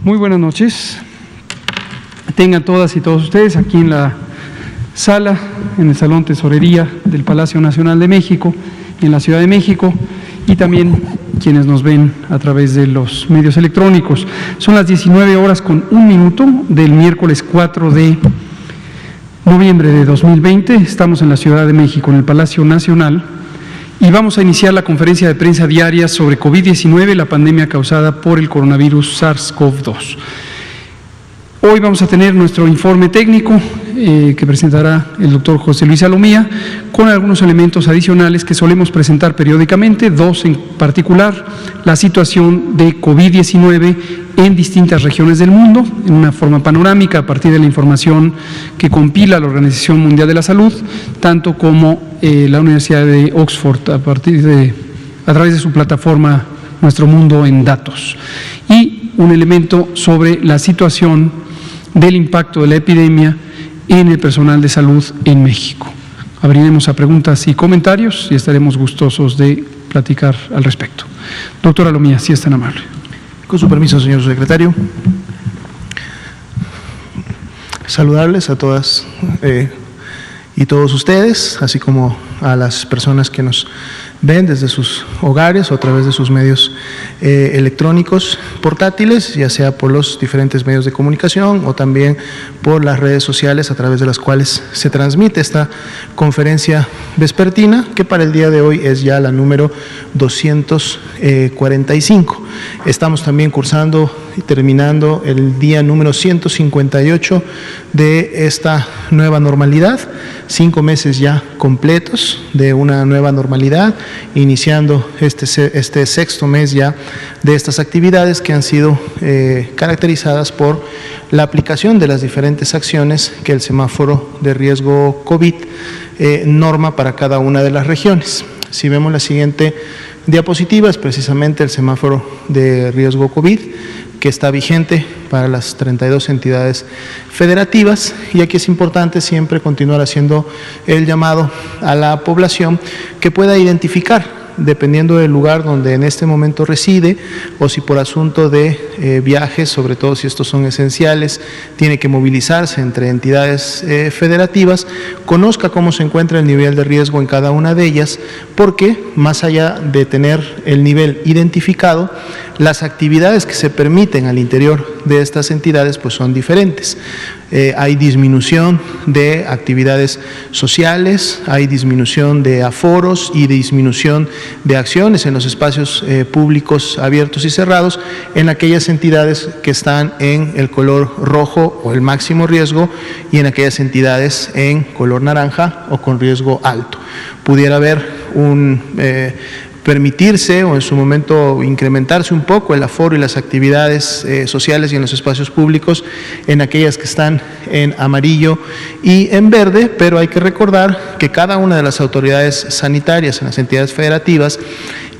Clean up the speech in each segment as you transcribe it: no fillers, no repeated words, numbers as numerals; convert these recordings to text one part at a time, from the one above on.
Muy buenas noches. Tengan todas y todos ustedes aquí en la sala, en el Salón Tesorería del Palacio Nacional de México, en la Ciudad de México, y también quienes nos ven a través de los medios electrónicos. Son las 19:01 del miércoles 4 de noviembre de 2020. Estamos en la Ciudad de México, en el Palacio Nacional, y vamos a iniciar la conferencia de prensa diaria sobre COVID-19, la pandemia causada por el coronavirus SARS-CoV-2. Hoy vamos a tener nuestro informe técnico que presentará el doctor José Luis Salomía, con algunos elementos adicionales que solemos presentar periódicamente, dos en particular: la situación de COVID-19 en distintas regiones del mundo, en una forma panorámica a partir de la información que compila la Organización Mundial de la Salud, tanto como la Universidad de Oxford a través de su plataforma Nuestro Mundo en Datos, y un elemento sobre la situación del impacto de la epidemia en el personal de salud en México. Abriremos a preguntas y comentarios y estaremos gustosos de platicar al respecto. Doctora Salomía, si es tan amable. Con su permiso, señor secretario. Saludarles a todas y todos ustedes, así como a las personas que nos ven desde sus hogares o a través de sus medios electrónicos portátiles, ya sea por los diferentes medios de comunicación o también por las redes sociales a través de las cuales se transmite esta conferencia vespertina, que para el día de hoy es ya la número 245. Estamos también cursando y terminando el día número 158 de esta nueva normalidad, 5 meses ya completos de una nueva normalidad, iniciando este sexto mes ya de estas actividades que han sido caracterizadas por la aplicación de las diferentes acciones que el semáforo de riesgo COVID norma para cada una de las regiones. Si vemos la siguiente diapositiva, es precisamente el semáforo de riesgo COVID que está vigente para las 32 entidades federativas, y aquí es importante siempre continuar haciendo el llamado a la población que pueda identificar, dependiendo del lugar donde en este momento reside, o si por asunto de viajes, sobre todo si estos son esenciales, tiene que movilizarse entre entidades federativas, conozca cómo se encuentra el nivel de riesgo en cada una de ellas, porque más allá de tener el nivel identificado, las actividades que se permiten al interior de estas entidades pues son diferentes. Hay disminución de actividades sociales, hay disminución de aforos y disminución de acciones en los espacios públicos abiertos y cerrados en aquellas entidades que están en el color rojo o el máximo riesgo, y en aquellas entidades en color naranja o con riesgo alto. Pudiera haber permitirse o en su momento incrementarse un poco el aforo y las actividades sociales y en los espacios públicos en aquellas que están en amarillo y en verde, pero hay que recordar que cada una de las autoridades sanitarias en las entidades federativas,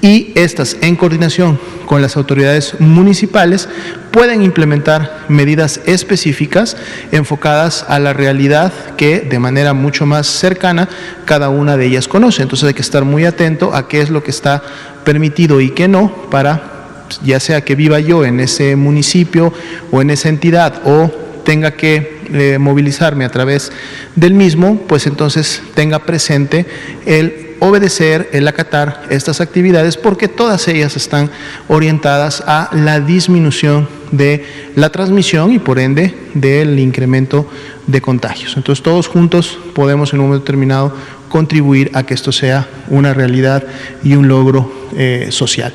y estas en coordinación con las autoridades municipales, pueden implementar medidas específicas enfocadas a la realidad que de manera mucho más cercana cada una de ellas conoce. Entonces hay que estar muy atento a qué es lo que está permitido y qué no, para, ya sea que viva yo en ese municipio o en esa entidad o tenga que movilizarme a través del mismo, pues entonces tenga presente el obedecer, el acatar estas actividades, porque todas ellas están orientadas a la disminución de la transmisión y por ende del incremento de contagios. Entonces todos juntos podemos en un momento determinado contribuir a que esto sea una realidad y un logro social.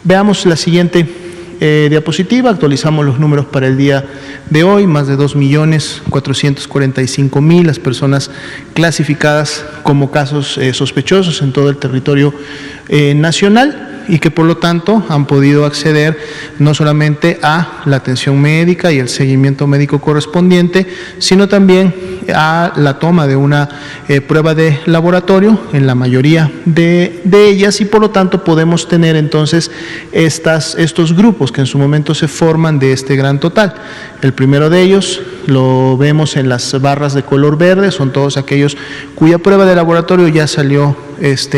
Veamos la siguiente diapositiva. Actualizamos los números para el día de hoy: más de 2.445.000 las personas clasificadas como casos sospechosos en todo el territorio nacional. y que por lo tanto han podido acceder no solamente a la atención médica y el seguimiento médico correspondiente, sino también a la toma de una prueba de laboratorio en la mayoría de ellas, y por lo tanto podemos tener entonces estos grupos que en su momento se forman de este gran total. El primero de ellos lo vemos en las barras de color verde, son todos aquellos cuya prueba de laboratorio ya salió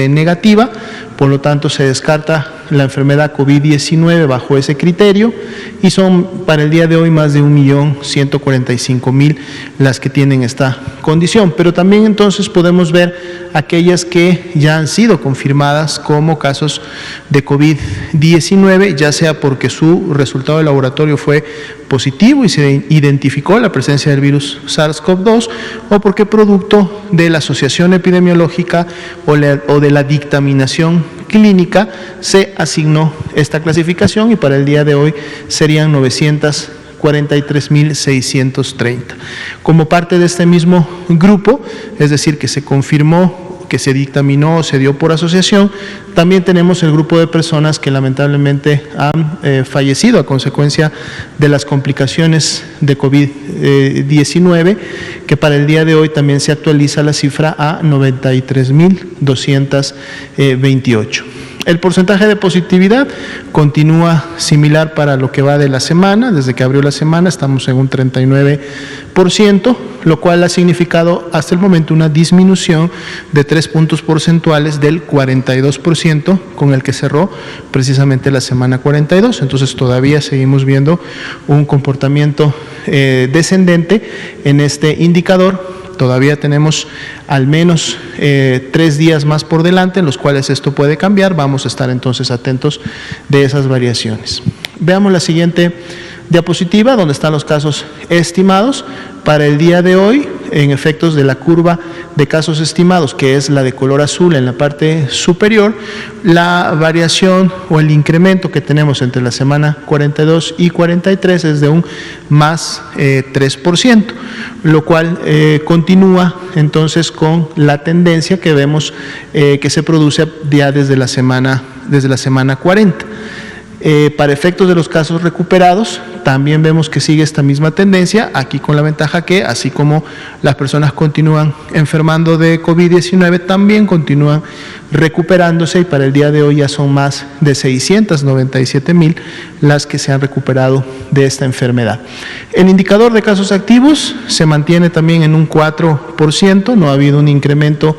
negativa, por lo tanto se descarta la enfermedad COVID-19 bajo ese criterio, y son para el día de hoy más de 1.145.000 las que tienen esta condición. Pero también entonces podemos ver aquellas que ya han sido confirmadas como casos de COVID-19, ya sea porque su resultado de laboratorio fue positivo y se identificó la presencia del virus SARS-CoV-2, o porque producto de la asociación epidemiológica o de la dictaminación clínica se asignó esta clasificación, y para el día de hoy serían 943.630. Como parte de este mismo grupo, es decir, que se confirmó, que se dictaminó o se dio por asociación, también tenemos el grupo de personas que lamentablemente han fallecido a consecuencia de las complicaciones de COVID-19, que para el día de hoy también se actualiza la cifra a 93.228. El porcentaje de positividad continúa similar para lo que va de la semana. Desde que abrió la semana estamos en un 39%, lo cual ha significado hasta el momento una disminución de 3 puntos porcentuales del 42% con el que cerró precisamente la semana 42. Entonces todavía seguimos viendo un comportamiento descendente en este indicador. Todavía tenemos al menos 3 días más por delante en los cuales esto puede cambiar. Vamos a estar entonces atentos de esas variaciones. Veamos la siguiente diapositiva, donde están los casos estimados. Para el día de hoy, en efectos de la curva de casos estimados, que es la de color azul en la parte superior, la variación o el incremento que tenemos entre la semana 42 y 43 es de un más 3%, lo cual continúa entonces con la tendencia que vemos que se produce ya desde la semana 40. Para efectos de los casos recuperados, también vemos que sigue esta misma tendencia, aquí con la ventaja que, así como las personas continúan enfermando de COVID-19, también continúan recuperándose, y para el día de hoy ya son más de 697.000 las que se han recuperado de esta enfermedad. El indicador de casos activos se mantiene también en un 4%, no ha habido un incremento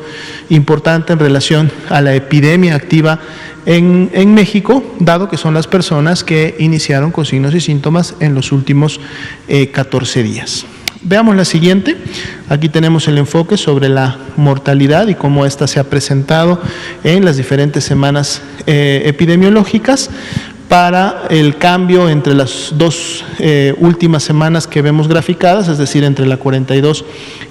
importante en relación a la epidemia activa en México, dado que son las personas que iniciaron con signos y síntomas en los últimos 14 días. Veamos la siguiente. Aquí tenemos el enfoque sobre la mortalidad y cómo ésta se ha presentado en las diferentes semanas epidemiológicas. Para el cambio entre las dos últimas semanas que vemos graficadas, es decir, entre la 42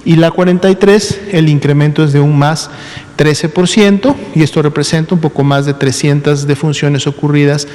y la 43, el incremento es de un más 13%, y esto representa un poco más de 300 defunciones ocurridas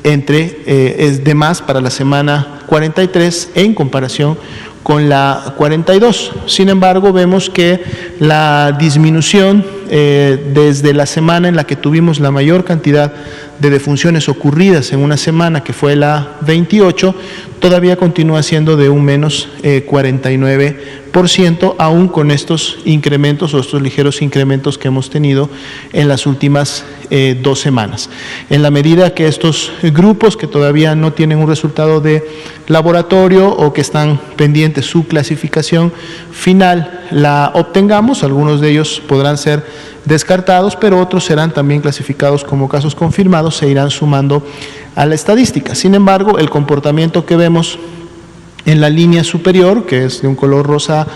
es de más para la semana 43 en comparación con la 42. Sin embargo, vemos que la disminución desde la semana en la que tuvimos la mayor cantidad de defunciones ocurridas en una semana, que fue la 28, todavía continúa siendo de un menos 49%, aún con estos incrementos o estos ligeros incrementos que hemos tenido en las últimas 2 semanas. En la medida que estos grupos que todavía no tienen un resultado de laboratorio o que están pendientes su clasificación final la obtengamos, algunos de ellos podrán ser descartados, pero otros serán también clasificados como casos confirmados, se irán sumando a la estadística. Sin embargo, el comportamiento que vemos en la línea superior, que es de un color rosa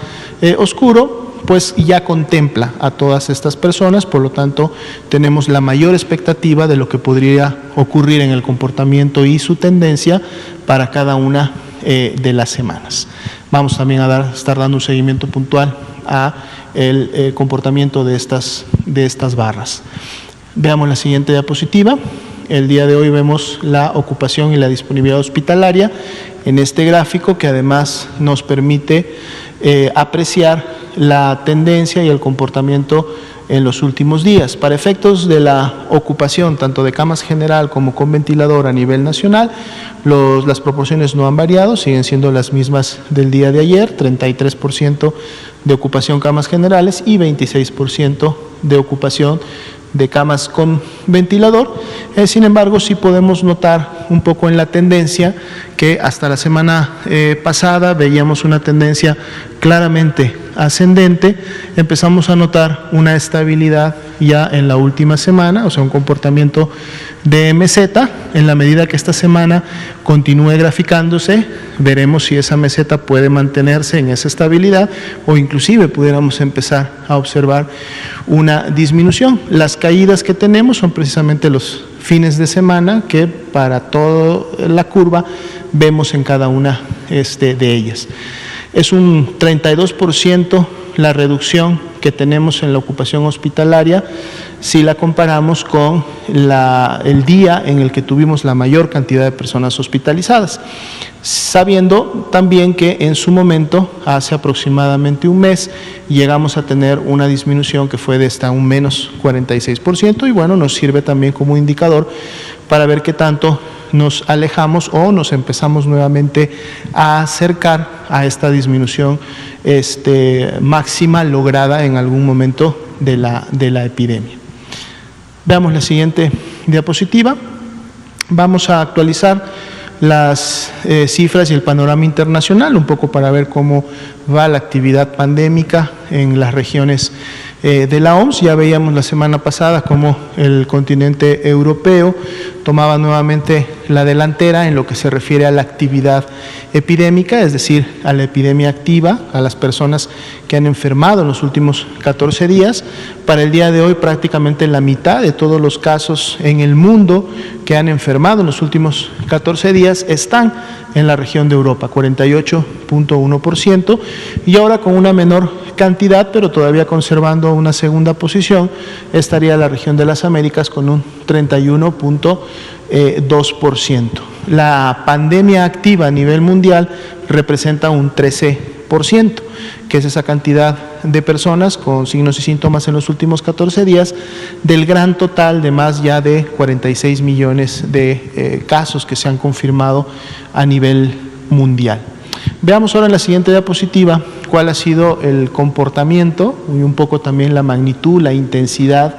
oscuro, pues ya contempla a todas estas personas, por lo tanto tenemos la mayor expectativa de lo que podría ocurrir en el comportamiento y su tendencia para cada una de las semanas. Vamos también a estar dando un seguimiento puntual a el comportamiento de estas barras. Veamos la siguiente diapositiva. El día de hoy vemos la ocupación y la disponibilidad hospitalaria en este gráfico, que además nos permite apreciar la tendencia y el comportamiento en los últimos días. Para efectos de la ocupación tanto de camas general como con ventilador a nivel nacional, las proporciones no han variado, siguen siendo las mismas del día de ayer, 33% de ocupación camas generales y 26% de ocupación de camas con ventilador. Sin embargo, sí podemos notar un poco en la tendencia que hasta la semana pasada veíamos una tendencia claramente ascendente. Empezamos a notar una estabilidad ya en la última semana, o sea, un comportamiento de meseta. En la medida que esta semana continúe graficándose, veremos si esa meseta puede mantenerse en esa estabilidad o inclusive pudiéramos empezar a observar una disminución. Las caídas que tenemos son precisamente los fines de semana, que para toda la curva vemos en cada una de ellas. Es un 32% la reducción que tenemos en la ocupación hospitalaria si la comparamos con el día en el que tuvimos la mayor cantidad de personas hospitalizadas, sabiendo también que en su momento, hace aproximadamente un mes, llegamos a tener una disminución que fue de hasta un menos 46%, y bueno, nos sirve también como indicador para ver qué tanto nos alejamos o nos empezamos nuevamente a acercar a esta disminución máxima lograda en algún momento de la epidemia. Veamos la siguiente diapositiva. Vamos a actualizar las cifras y el panorama internacional, un poco para ver cómo va la actividad pandémica en las regiones de la OMS. Ya veíamos la semana pasada cómo el continente europeo tomaba nuevamente la delantera en lo que se refiere a la actividad epidémica, es decir, a la epidemia activa, a las personas que han enfermado en los últimos 14 días. Para el día de hoy, prácticamente la mitad de todos los casos en el mundo que han enfermado en los últimos 14 días están en la región de Europa, 48.1%, y ahora con una menor cantidad, pero todavía conservando una segunda posición, estaría la región de las Américas con un 31.2%. La pandemia activa a nivel mundial representa un 13%, que es esa cantidad de personas con signos y síntomas en los últimos 14 días, del gran total de más ya de 46 millones de casos que se han confirmado a nivel mundial. Veamos ahora en la siguiente diapositiva cuál ha sido el comportamiento y un poco también la magnitud, la intensidad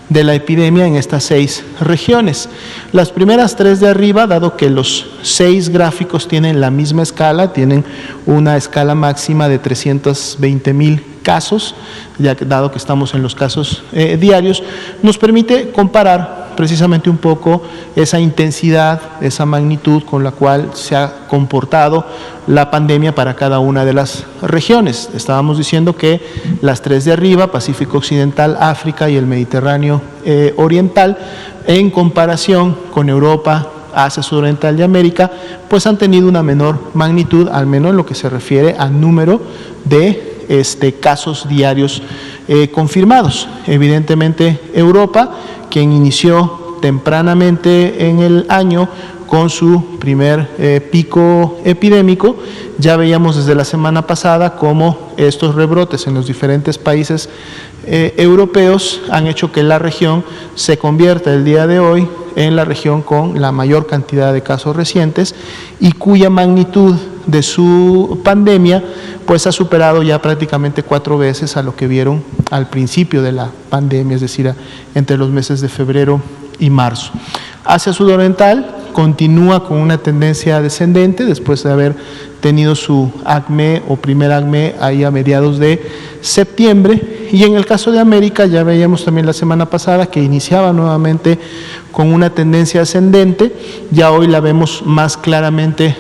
de la epidemia en estas 6 regiones. Las primeras 3 de arriba, dado que los 6 gráficos tienen la misma escala, tienen una escala máxima de 320,000 casos, ya que dado que estamos en los casos diarios, nos permite comparar precisamente un poco esa intensidad, esa magnitud con la cual se ha comportado la pandemia para cada una de las regiones. Estábamos diciendo que las 3 de arriba, Pacífico Occidental, África y el Mediterráneo Oriental, en comparación con Europa, Asia Sudoriental y América, pues han tenido una menor magnitud, al menos en lo que se refiere al número de casos diarios confirmados. Evidentemente Europa, quien inició tempranamente en el año con su primer pico epidémico, ya veíamos desde la semana pasada cómo estos rebrotes en los diferentes países europeos han hecho que la región se convierta el día de hoy en la región con la mayor cantidad de casos recientes y cuya magnitud de su pandemia pues ha superado ya prácticamente 4 veces a lo que vieron al principio de la pandemia, es decir, entre los meses de febrero y marzo. Asia Sudoriental continúa con una tendencia descendente después de haber tenido su ACME o primer ACME ahí a mediados de septiembre, y en el caso de América ya veíamos también la semana pasada que iniciaba nuevamente con una tendencia ascendente, ya hoy la vemos más claramente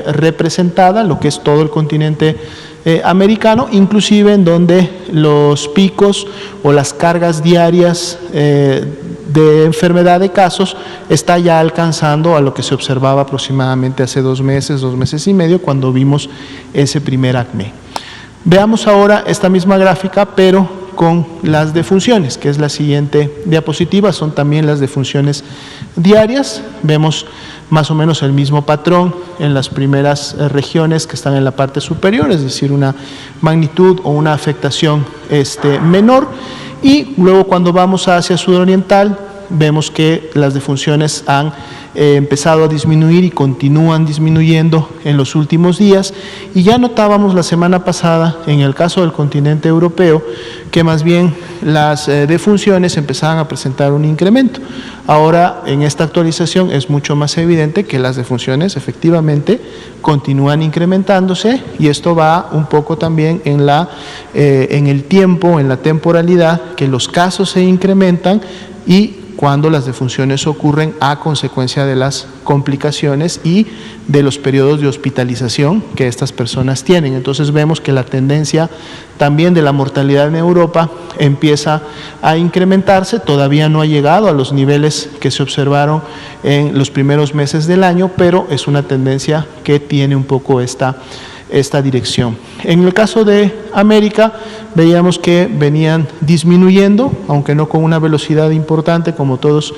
representada, lo que es todo el continente americano, inclusive en donde los picos o las cargas diarias de enfermedad de casos está ya alcanzando a lo que se observaba aproximadamente hace 2 meses, 2 meses y medio, cuando vimos ese primer ACME. Veamos ahora esta misma gráfica, pero con las defunciones, que es la siguiente diapositiva, son también las defunciones diarias. Vemos más o menos el mismo patrón en las primeras regiones que están en la parte superior, es decir, una magnitud o una afectación menor, y luego cuando vamos hacia sudoriental vemos que las defunciones han empezado a disminuir y continúan disminuyendo en los últimos días, y ya notábamos la semana pasada en el caso del continente europeo que más bien las defunciones empezaban a presentar un incremento. Ahora en esta actualización es mucho más evidente que las defunciones efectivamente continúan incrementándose, y esto va un poco también en el tiempo, en la temporalidad, que los casos se incrementan y cuando las defunciones ocurren a consecuencia de las complicaciones y de los periodos de hospitalización que estas personas tienen. Entonces vemos que la tendencia también de la mortalidad en Europa empieza a incrementarse, todavía no ha llegado a los niveles que se observaron en los primeros meses del año, pero es una tendencia que tiene un poco esta dirección. En el caso de América veíamos que venían disminuyendo, aunque no con una velocidad importante como todos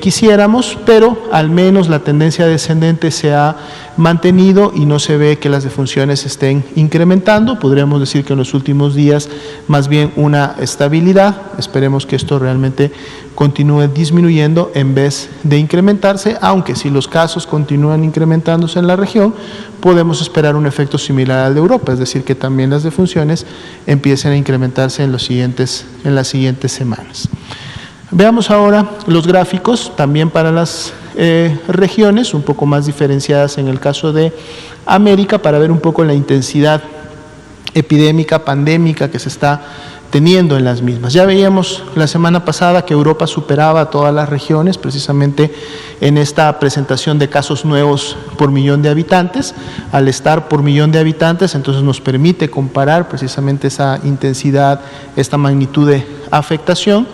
quisiéramos, pero al menos la tendencia descendente se ha mantenido y no se ve que las defunciones estén incrementando. Podríamos decir que en los últimos días más bien una estabilidad. Esperemos que esto realmente continúe disminuyendo en vez de incrementarse, aunque si los casos continúan incrementándose en la región, podemos esperar un efecto similar al de Europa, es decir, que también las defunciones empiecen a incrementarse en las siguientes semanas. Veamos ahora los gráficos también para las regiones, un poco más diferenciadas en el caso de América, para ver un poco la intensidad epidémica, pandémica que se está teniendo en las mismas. Ya veíamos la semana pasada que Europa superaba a todas las regiones, precisamente en esta presentación de casos nuevos por millón de habitantes. Al estar por millón de habitantes, entonces nos permite comparar precisamente esa intensidad, esta magnitud de afectación.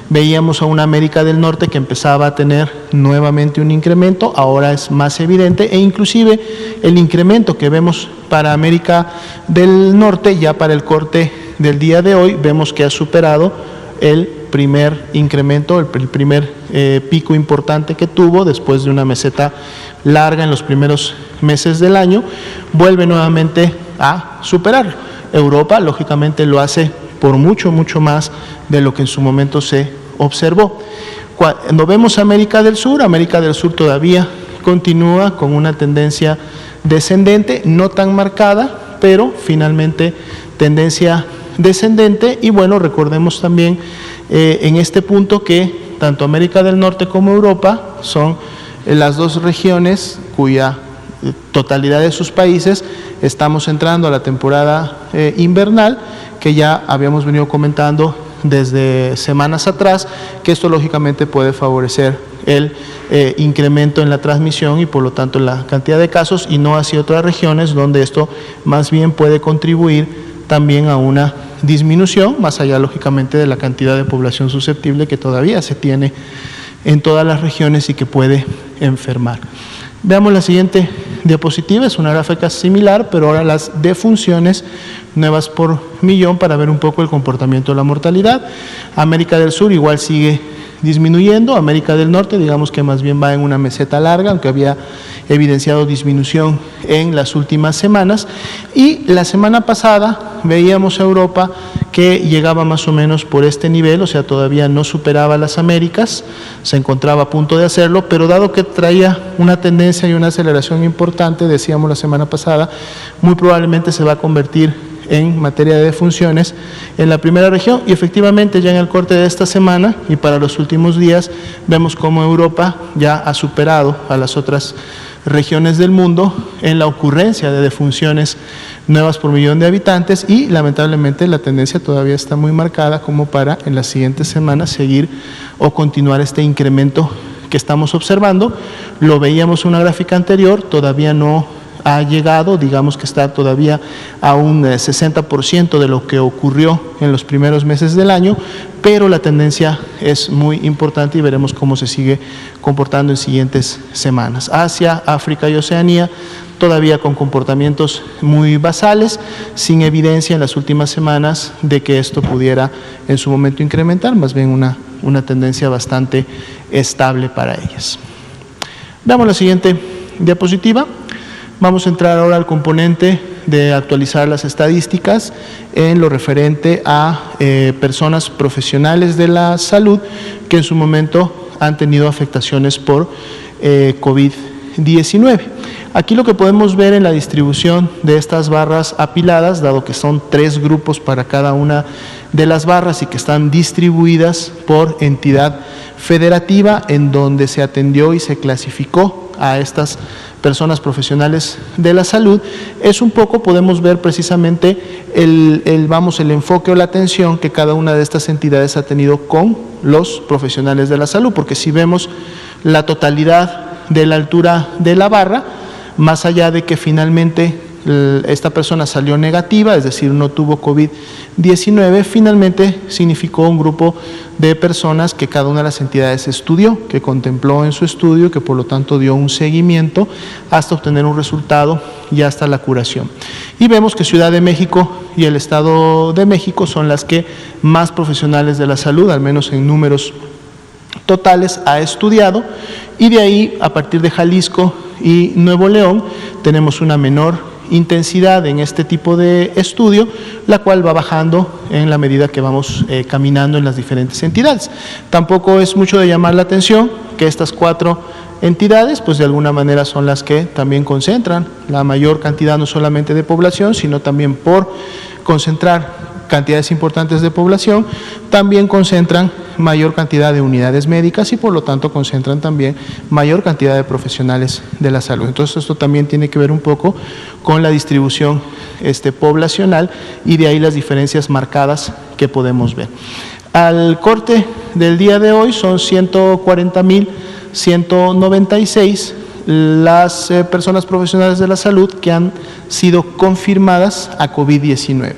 Veíamos a una América del Norte que empezaba a tener nuevamente un incremento, ahora es más evidente, e inclusive el incremento que vemos para América del Norte, ya para el corte del día de hoy, vemos que ha superado el primer incremento, el primer pico importante que tuvo después de una meseta larga en los primeros meses del año, vuelve nuevamente a superarlo. Europa, lógicamente, lo hace por mucho más de lo que en su momento se observó. Cuando vemos América del Sur todavía continúa con una tendencia descendente, no tan marcada, pero finalmente tendencia descendente. Y bueno, recordemos también en este punto que tanto América del Norte como Europa son las dos regiones cuya totalidad de sus países estamos entrando a la temporada invernal, que ya habíamos venido comentando desde semanas atrás, que esto lógicamente puede favorecer el incremento en la transmisión y por lo tanto en la cantidad de casos, y no hacia otras regiones donde esto más bien puede contribuir también a una disminución, más allá lógicamente de la cantidad de población susceptible que todavía se tiene en todas las regiones y que puede enfermar. Veamos la siguiente diapositiva, es una gráfica similar, pero ahora las defunciones nuevas por millón para ver un poco el comportamiento de la mortalidad. América del Sur igual sigue disminuyendo, América del Norte digamos que más bien va en una meseta larga, aunque había evidenciado disminución en las últimas semanas. Y la semana pasada veíamos a Europa que llegaba más o menos por este nivel, o sea, todavía no superaba las Américas, se encontraba a punto de hacerlo, pero dado que traía una tendencia y una aceleración importante, decíamos la semana pasada, muy probablemente se va a convertir en materia de defunciones en la primera región, y efectivamente ya en el corte de esta semana y para los últimos días vemos cómo Europa ya ha superado a las otras regiones del mundo en la ocurrencia de defunciones nuevas por millón de habitantes, y lamentablemente la tendencia todavía está muy marcada como para en las siguientes semanas seguir o continuar este incremento que estamos observando. Lo veíamos en una gráfica anterior, todavía no ha llegado, digamos que está todavía a un 60% de lo que ocurrió en los primeros meses del año, pero la tendencia es muy importante y veremos cómo se sigue comportando en siguientes semanas. Asia, África y Oceanía todavía con comportamientos muy basales, sin evidencia en las últimas semanas de que esto pudiera en su momento incrementar, más bien una tendencia bastante estable para ellas. Veamos la siguiente diapositiva. Vamos a entrar ahora al componente de actualizar las estadísticas en lo referente a personas profesionales de la salud que en su momento han tenido afectaciones por COVID-19. Aquí lo que podemos ver en la distribución de estas barras apiladas, dado que son 3 grupos para cada una de las barras y que están distribuidas por entidad federativa, en donde se atendió y se clasificó a estas personas profesionales de la salud, es un poco, podemos ver precisamente el enfoque o la atención que cada una de estas entidades ha tenido con los profesionales de la salud, porque si vemos la totalidad de la altura de la barra, más allá de que finalmente esta persona salió negativa, es decir, no tuvo COVID-19, finalmente significó un grupo de personas que cada una de las entidades estudió, que contempló en su estudio, que por lo tanto dio un seguimiento hasta obtener un resultado y hasta la curación. Y vemos que Ciudad de México y el Estado de México son las que más profesionales de la salud, al menos en números totales, ha estudiado, y de ahí, a partir de Jalisco y Nuevo León, tenemos una menor intensidad en este tipo de estudio, la cual va bajando en la medida que vamos caminando en las diferentes entidades. Tampoco es mucho de llamar la atención que estas 4 entidades, pues de alguna manera son las que también concentran la mayor cantidad no solamente de población, sino también por concentrar cantidades importantes de población, también concentran mayor cantidad de unidades médicas y por lo tanto concentran también mayor cantidad de profesionales de la salud. Entonces esto también tiene que ver un poco con la distribución poblacional y de ahí las diferencias marcadas que podemos ver. Al corte del día de hoy son 140.196 las personas profesionales de la salud que han sido confirmadas a COVID-19.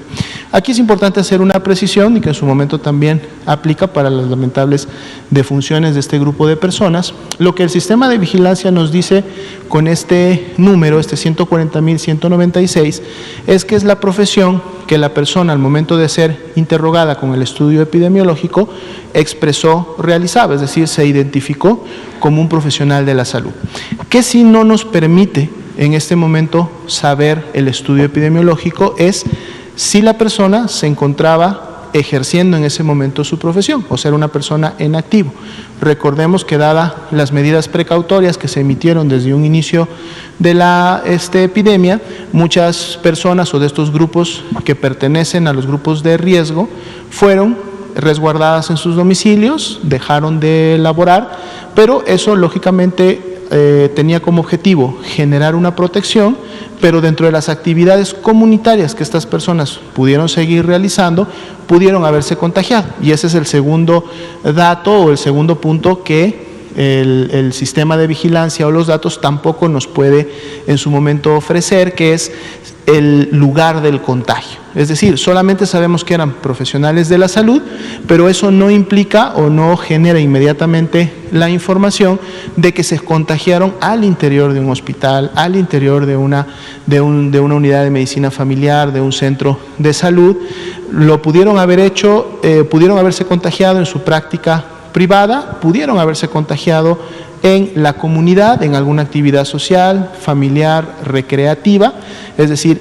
Aquí es importante hacer una precisión y que en su momento también aplica para las lamentables defunciones de este grupo de personas. Lo que el sistema de vigilancia nos dice con este número, 140.196, es que es la profesión que la persona al momento de ser interrogada con el estudio epidemiológico expresó realizaba, es decir, se identificó como un profesional de la salud. ¿Qué sí no nos permite en este momento saber el estudio epidemiológico? Es si la persona se encontraba ejerciendo en ese momento su profesión, o sea, era una persona en activo. Recordemos que dadas las medidas precautorias que se emitieron desde un inicio de la epidemia, muchas personas o de estos grupos que pertenecen a los grupos de riesgo fueron resguardadas en sus domicilios, dejaron de laborar, pero eso lógicamente tenía como objetivo generar una protección, pero dentro de las actividades comunitarias que estas personas pudieron seguir realizando, pudieron haberse contagiado. Y ese es el segundo dato o el segundo punto que el sistema de vigilancia o los datos tampoco nos puede en su momento ofrecer, que es el lugar del contagio. Es decir, solamente sabemos que eran profesionales de la salud, pero eso no implica o no genera inmediatamente la información de que se contagiaron al interior de un hospital, al interior de una unidad de medicina familiar, de un centro de salud. Lo pudieron haber hecho, pudieron haberse contagiado en su práctica privada, pudieron haberse contagiado en la comunidad, en alguna actividad social, familiar, recreativa. Es decir,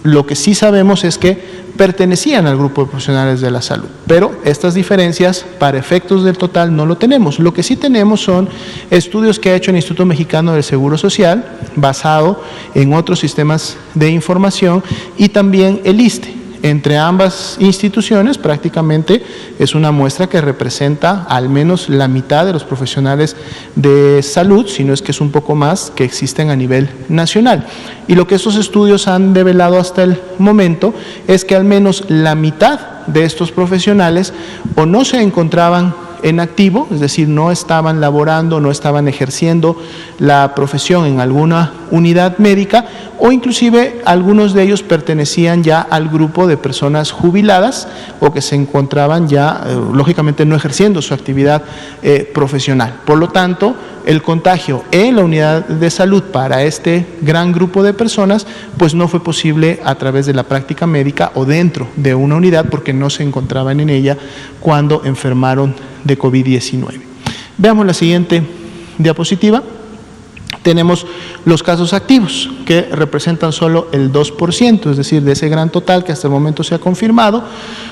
lo que sí sabemos es que pertenecían al grupo de profesionales de la salud, pero estas diferencias para efectos del total no lo tenemos. Lo que sí tenemos son estudios que ha hecho el Instituto Mexicano del Seguro Social, basado en otros sistemas de información, y también el ISSSTE. Entre ambas instituciones prácticamente es una muestra que representa al menos la mitad de los profesionales de salud, si no es que es un poco más, que existen a nivel nacional. Y lo que estos estudios han develado hasta el momento es que al menos la mitad de estos profesionales o no se encontraban en activo, es decir, no estaban laborando, no estaban ejerciendo la profesión en alguna unidad médica, o inclusive algunos de ellos pertenecían ya al grupo de personas jubiladas o que se encontraban ya, lógicamente, no ejerciendo su actividad profesional. Por lo tanto, el contagio en la unidad de salud para este gran grupo de personas, pues no fue posible a través de la práctica médica o dentro de una unidad, porque no se encontraban en ella cuando enfermaron de COVID-19. Veamos la siguiente diapositiva. tenemos los casos activos, que representan solo el 2%, es decir, de ese gran total que hasta el momento se ha confirmado,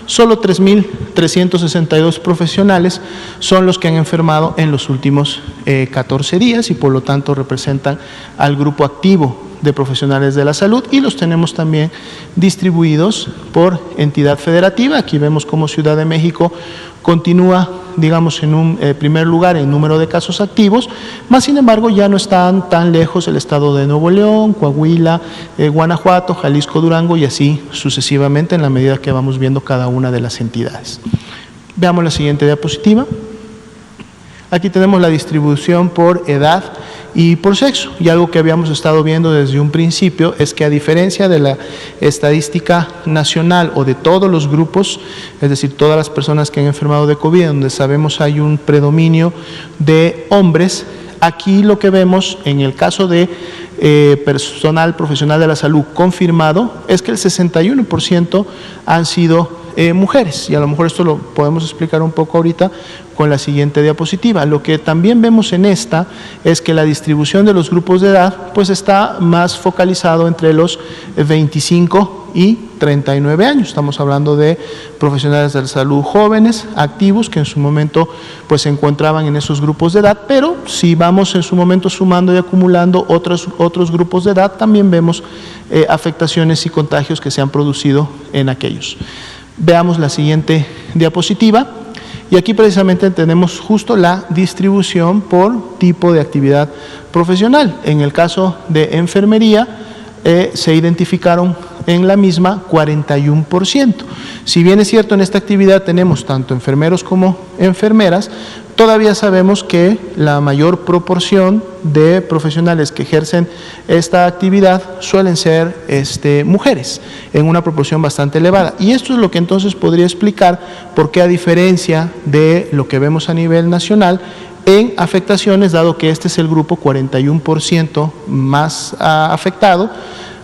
solo 3.362 profesionales son los que han enfermado en los últimos 14 días y por lo tanto representan al grupo activo de profesionales de la salud, y los tenemos también distribuidos por entidad federativa. Aquí vemos cómo Ciudad de México continúa, digamos, en un primer lugar en número de casos activos, más sin embargo ya no están tan lejos el estado de Nuevo León, Coahuila, Guanajuato, Jalisco, Durango y así sucesivamente en la medida que vamos viendo cada una de las entidades. Veamos la siguiente diapositiva. Aquí tenemos la distribución por edad y por sexo, y algo que habíamos estado viendo desde un principio es que a diferencia de la estadística nacional o de todos los grupos, es decir, todas las personas que han enfermado de COVID, donde sabemos hay un predominio de hombres, aquí lo que vemos en el caso de personal profesional de la salud confirmado es que el 61% han sido mujeres, y a lo mejor esto lo podemos explicar un poco ahorita con la siguiente diapositiva. Lo que también vemos en esta es que la distribución de los grupos de edad pues está más focalizado entre los 25 y 39 años. Estamos hablando de profesionales de la salud jóvenes, activos, que en su momento pues se encontraban en esos grupos de edad, pero si vamos en su momento sumando y acumulando otros grupos de edad, también vemos afectaciones y contagios que se han producido en aquellos. Veamos la siguiente diapositiva, y aquí precisamente tenemos justo la distribución por tipo de actividad profesional. En el caso de enfermería se identificaron en la misma 41%. Si bien es cierto, en esta actividad tenemos tanto enfermeros como enfermeras, todavía sabemos que la mayor proporción de profesionales que ejercen esta actividad suelen ser mujeres, en una proporción bastante elevada. Y esto es lo que entonces podría explicar por qué, a diferencia de lo que vemos a nivel nacional, en afectaciones, dado que este es el grupo 41% más afectado,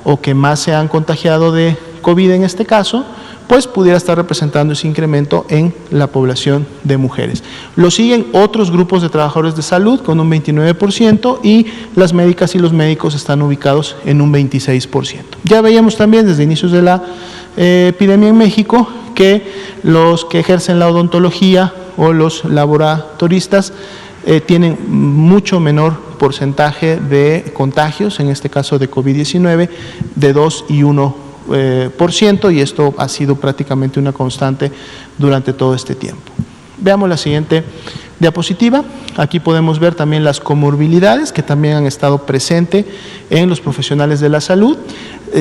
o que más se han contagiado de COVID en este caso, pues pudiera estar representando ese incremento en la población de mujeres. Lo siguen otros grupos de trabajadores de salud con un 29%, y las médicas y los médicos están ubicados en un 26%. Ya veíamos también desde inicios de la epidemia en México que los que ejercen la odontología o los laboratoristas tienen mucho menor porcentaje de contagios, en este caso de COVID-19, de 2 y 1%, y esto ha sido prácticamente una constante durante todo este tiempo. Veamos la siguiente diapositiva. Aquí podemos ver también las comorbilidades que también han estado presentes en los profesionales de la salud.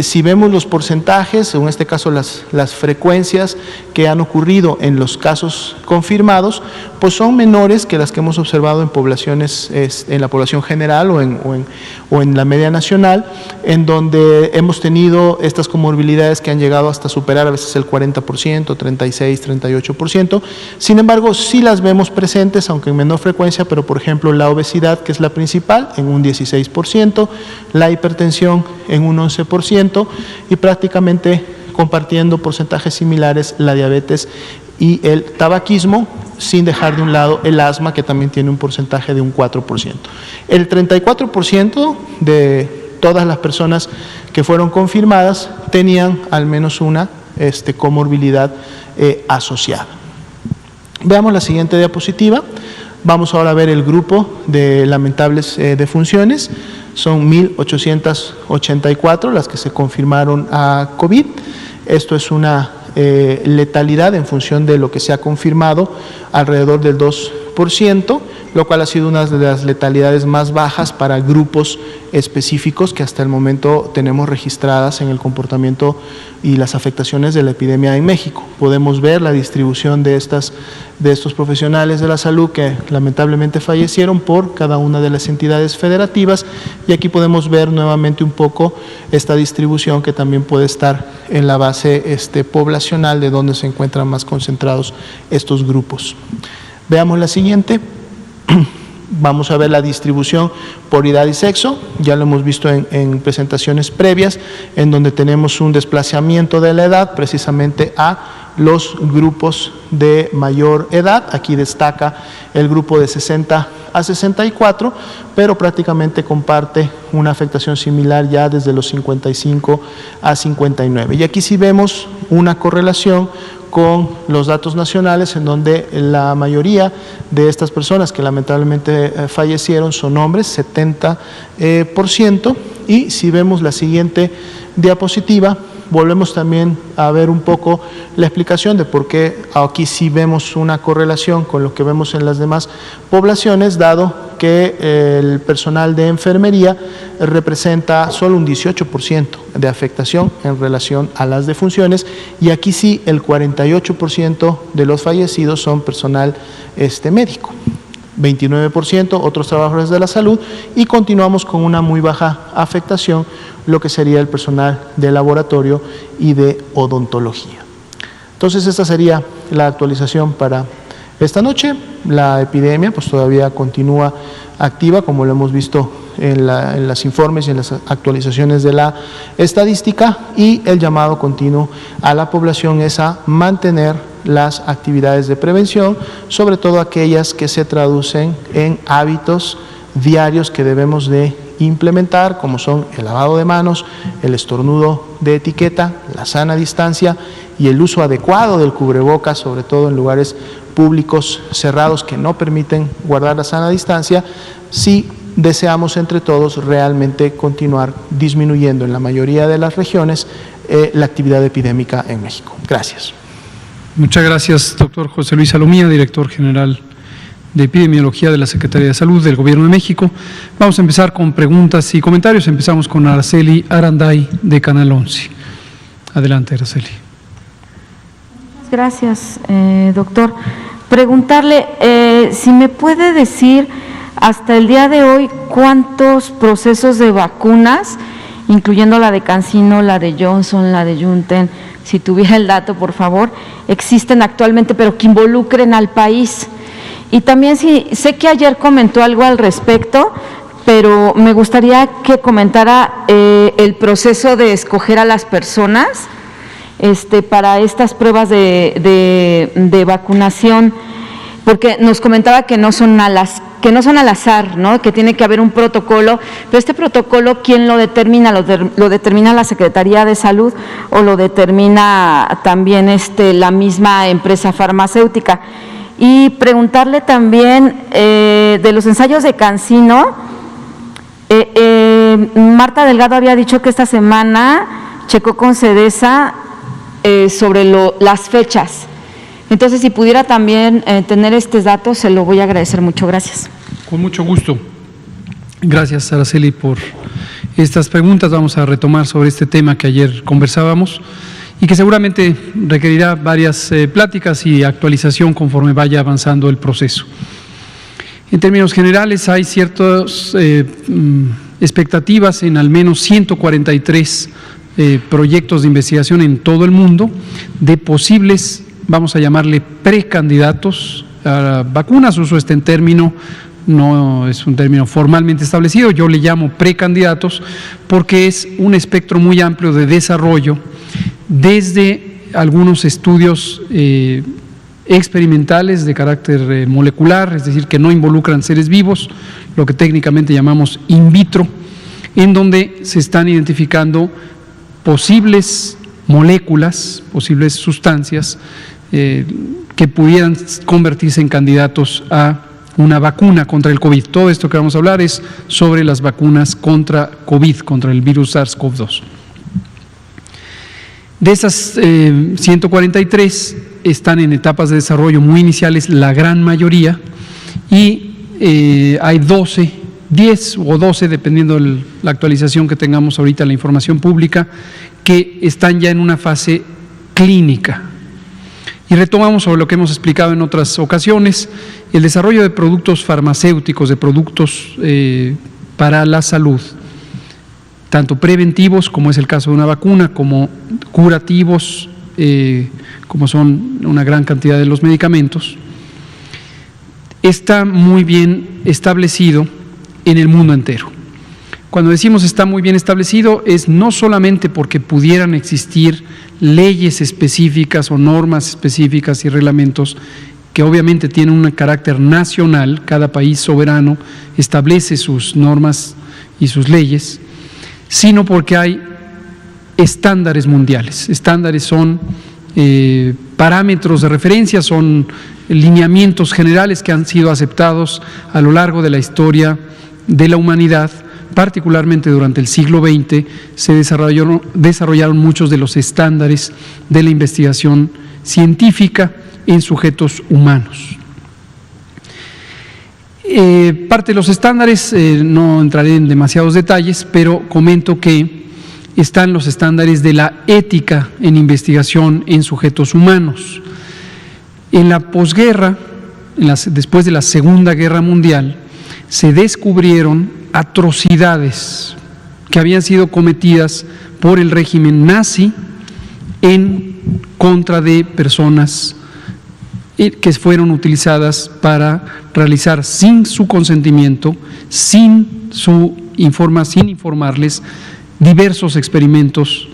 Si vemos los porcentajes, en este caso las frecuencias que han ocurrido en los casos confirmados, pues son menores que las que hemos observado en poblaciones, en la población general o en la media nacional, en donde hemos tenido estas comorbilidades que han llegado hasta superar a veces el 40%, 36, 38%. Sin embargo, sí las vemos presentes, aunque en menor frecuencia, pero por ejemplo la obesidad, que es la principal, en un 16%, la hipertensión en un 11%, y prácticamente compartiendo porcentajes similares la diabetes y el tabaquismo, sin dejar de un lado el asma, que también tiene un porcentaje de un 4%. El 34% de todas las personas que fueron confirmadas tenían al menos una comorbilidad asociada. Veamos la siguiente diapositiva. Vamos ahora a ver el grupo de lamentables defunciones. Son 1.884 las que se confirmaron a COVID. Esto es una letalidad en función de lo que se ha confirmado, alrededor del 2%, lo cual ha sido una de las letalidades más bajas para grupos específicos que hasta el momento tenemos registradas en el comportamiento y las afectaciones de la epidemia en México. Podemos ver la distribución de estos profesionales de la salud que lamentablemente fallecieron por cada una de las entidades federativas, y aquí podemos ver nuevamente un poco esta distribución que también puede estar en la base poblacional de donde se encuentran más concentrados estos grupos. Veamos la siguiente. Vamos a ver la distribución por edad y sexo. Ya lo hemos visto en presentaciones previas, en donde tenemos un desplazamiento de la edad precisamente a los grupos de mayor edad. Aquí destaca el grupo de 60 a 64, pero prácticamente comparte una afectación similar ya desde los 55 a 59. Y aquí sí vemos una correlación con los datos nacionales, en donde la mayoría de estas personas que lamentablemente fallecieron son hombres, 70%, y si vemos la siguiente diapositiva, volvemos también a ver un poco la explicación de por qué aquí sí vemos una correlación con lo que vemos en las demás poblaciones, dado que el personal de enfermería representa solo un 18% de afectación en relación a las defunciones, y aquí sí el 48% de los fallecidos son personal médico. 29% otros trabajadores de la salud, y continuamos con una muy baja afectación lo que sería el personal de laboratorio y de odontología. Entonces esta sería la actualización para esta noche. La epidemia pues todavía continúa activa, como lo hemos visto en los informes y en las actualizaciones de la estadística, y el llamado continuo a la población es a mantener las actividades de prevención, sobre todo aquellas que se traducen en hábitos diarios que debemos de implementar, como son el lavado de manos, el estornudo de etiqueta, la sana distancia y el uso adecuado del cubrebocas, sobre todo en lugares públicos cerrados que no permiten guardar la sana distancia, si deseamos entre todos realmente continuar disminuyendo en la mayoría de las regiones la actividad epidémica en México. Gracias. Muchas gracias, doctor José Luis Salomía, director general de Epidemiología de la Secretaría de Salud del Gobierno de México. Vamos a empezar con preguntas y comentarios. Empezamos con Araceli Aranday, de Canal 11. Adelante, Araceli. Gracias, doctor. Preguntarle si me puede decir hasta el día de hoy cuántos procesos de vacunas, incluyendo la de CanSino, la de Johnson, la de Junten, si tuviera el dato, por favor, existen actualmente, pero que involucren al país. Y también sé que ayer comentó algo al respecto, pero me gustaría que comentara el proceso de escoger a las personas para estas pruebas de vacunación, porque nos comentaba que no son al azar, ¿no? Que tiene que haber un protocolo, pero este protocolo, ¿quién lo determina? ¿Lo determina la Secretaría de Salud o lo determina también la misma empresa farmacéutica? Y preguntarle también de los ensayos de CanSino. Marta Delgado había dicho que esta semana checó con CEDESA sobre las fechas. Entonces, si pudiera también tener estos datos, se lo voy a agradecer mucho. Gracias. Con mucho gusto. Gracias, Araceli, por estas preguntas. Vamos a retomar sobre este tema que ayer conversábamos y que seguramente requerirá varias pláticas y actualización conforme vaya avanzando el proceso. En términos generales, hay ciertas expectativas en al menos 143 proyectos de investigación en todo el mundo de posibles, vamos a llamarle precandidatos a vacunas. Uso término, no es un término formalmente establecido, yo le llamo precandidatos porque es un espectro muy amplio de desarrollo, desde algunos estudios experimentales de carácter molecular, es decir, que no involucran seres vivos, lo que técnicamente llamamos in vitro, en donde se están identificando posibles moléculas, posibles sustancias que pudieran convertirse en candidatos a una vacuna contra el COVID. Todo esto que vamos a hablar es sobre las vacunas contra COVID, contra el virus SARS-CoV-2. De esas 143 están en etapas de desarrollo muy iniciales, la gran mayoría, y hay 10 o 12, dependiendo de la actualización que tengamos ahorita en la información pública, que están ya en una fase clínica. Y retomamos sobre lo que hemos explicado en otras ocasiones, el desarrollo de productos farmacéuticos, de productos para la salud, tanto preventivos, como es el caso de una vacuna, como curativos, como son una gran cantidad de los medicamentos, está muy bien establecido en el mundo entero. Cuando decimos está muy bien establecido, es no solamente porque pudieran existir leyes específicas o normas específicas y reglamentos que obviamente tienen un carácter nacional, cada país soberano establece sus normas y sus leyes, sino porque hay estándares mundiales. Estándares son parámetros de referencia, son lineamientos generales que han sido aceptados a lo largo de la historia de la humanidad. Particularmente durante el siglo XX se desarrollaron muchos de los estándares de la investigación científica en sujetos humanos. Parte de los estándares, no entraré en demasiados detalles, pero comento que están los estándares de la ética en investigación en sujetos humanos. En la posguerra, después de la Segunda Guerra Mundial, se descubrieron atrocidades que habían sido cometidas por el régimen nazi en contra de personas que fueron utilizadas para realizar sin su consentimiento, sin informarles, diversos experimentos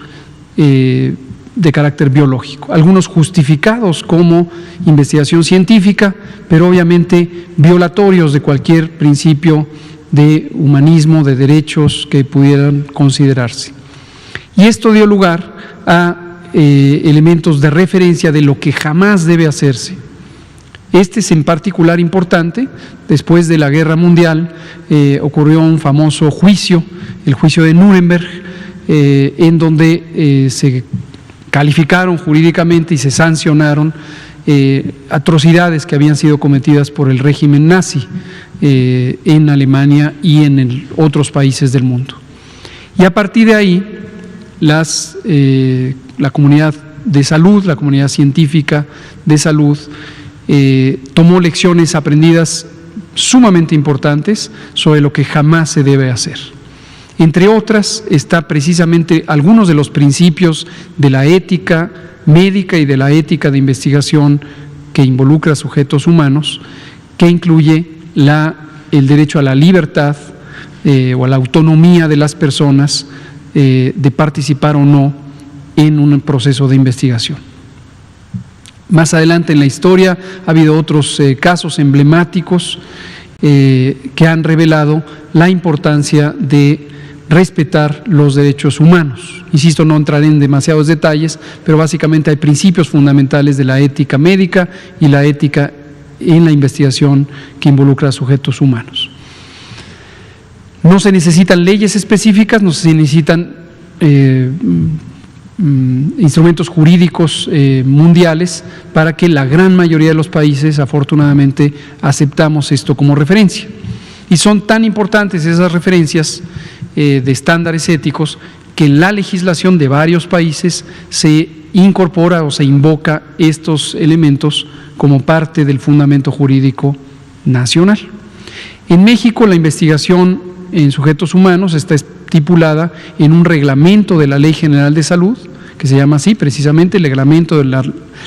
de carácter biológico, algunos justificados como investigación científica, pero obviamente violatorios de cualquier principio de humanismo, de derechos que pudieran considerarse. Y esto dio lugar a elementos de referencia de lo que jamás debe hacerse. Este es en particular importante. Después de la Guerra Mundial ocurrió un famoso juicio, el juicio de Nuremberg, en donde se calificaron jurídicamente y se sancionaron atrocidades que habían sido cometidas por el régimen nazi en Alemania y en otros países del mundo. Y a partir de ahí, la comunidad de salud, la comunidad científica de salud, tomó lecciones aprendidas sumamente importantes sobre lo que jamás se debe hacer. Entre otras, está precisamente algunos de los principios de la ética médica y de la ética de investigación que involucra sujetos humanos, que incluye el derecho a la libertad o a la autonomía de las personas de participar o no en un proceso de investigación. Más adelante en la historia ha habido otros casos emblemáticos que han revelado la importancia de respetar los derechos humanos. Insisto, no entraré en demasiados detalles, pero básicamente hay principios fundamentales de la ética médica y la ética en la investigación que involucra a sujetos humanos. No se necesitan leyes específicas, no se necesitan instrumentos jurídicos mundiales para que la gran mayoría de los países, afortunadamente, aceptamos esto como referencia. Y son tan importantes esas referencias de estándares éticos que en la legislación de varios países se incorpora o se invoca estos elementos como parte del fundamento jurídico nacional. En México, la investigación en sujetos humanos está estipulada en un reglamento de la Ley General de Salud, que se llama así precisamente, el reglamento de la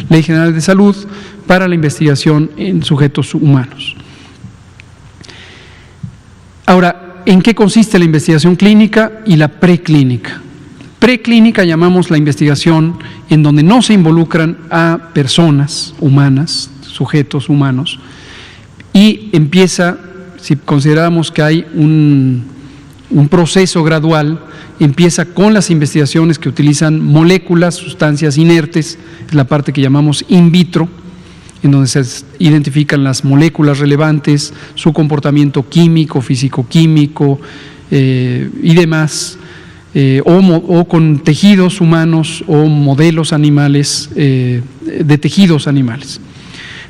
Ley General de Salud para la investigación en sujetos humanos. Ahora, ¿en qué consiste la investigación clínica y la preclínica? Preclínica llamamos la investigación en donde no se involucran a personas humanas, sujetos humanos, y empieza, si consideramos que hay un proceso gradual, empieza con las investigaciones que utilizan moléculas, sustancias inertes, es la parte que llamamos in vitro, en donde se identifican las moléculas relevantes, su comportamiento químico, físico-químico y demás, o con tejidos humanos o modelos animales, de tejidos animales.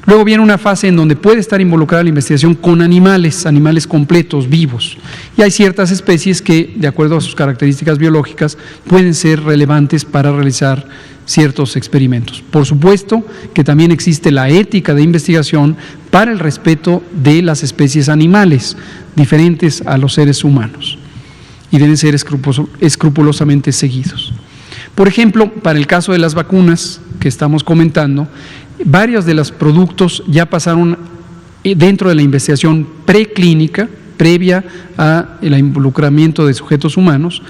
Luego viene una fase en donde puede estar involucrada la investigación con animales completos, vivos. Y hay ciertas especies que, de acuerdo a sus características biológicas, pueden ser relevantes para realizar ciertos experimentos. Por supuesto que también existe la ética de investigación para el respeto de las especies animales, diferentes a los seres humanos, y deben ser escrupulosamente seguidos. Por ejemplo, para el caso de las vacunas que estamos comentando, varios de los productos ya pasaron dentro de la investigación preclínica, previa al involucramiento de sujetos humanos,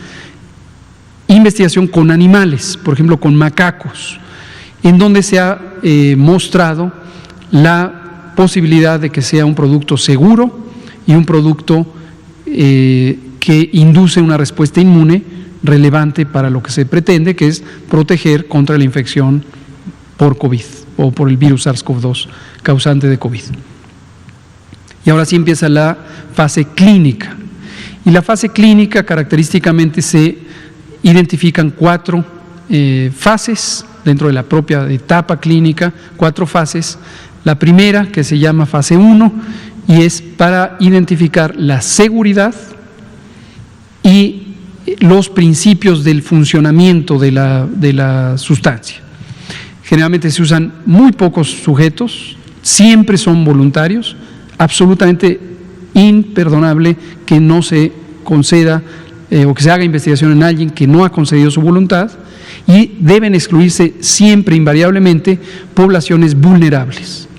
investigación con animales, por ejemplo con macacos, en donde se ha mostrado la posibilidad de que sea un producto seguro y un producto que induce una respuesta inmune relevante para lo que se pretende, que es proteger contra la infección por COVID o por el virus SARS-CoV-2 causante de COVID. Y ahora sí empieza la fase clínica. Y la fase clínica característicamente se identifican 4 fases dentro de la propia etapa clínica, 4 fases. La primera, que se llama fase 1, y es para identificar la seguridad y los principios del funcionamiento de la sustancia. Generalmente se usan muy pocos sujetos, siempre son voluntarios, absolutamente imperdonable que no se conceda o que se haga investigación en alguien que no ha concedido su voluntad, y deben excluirse siempre, invariablemente, poblaciones vulnerables.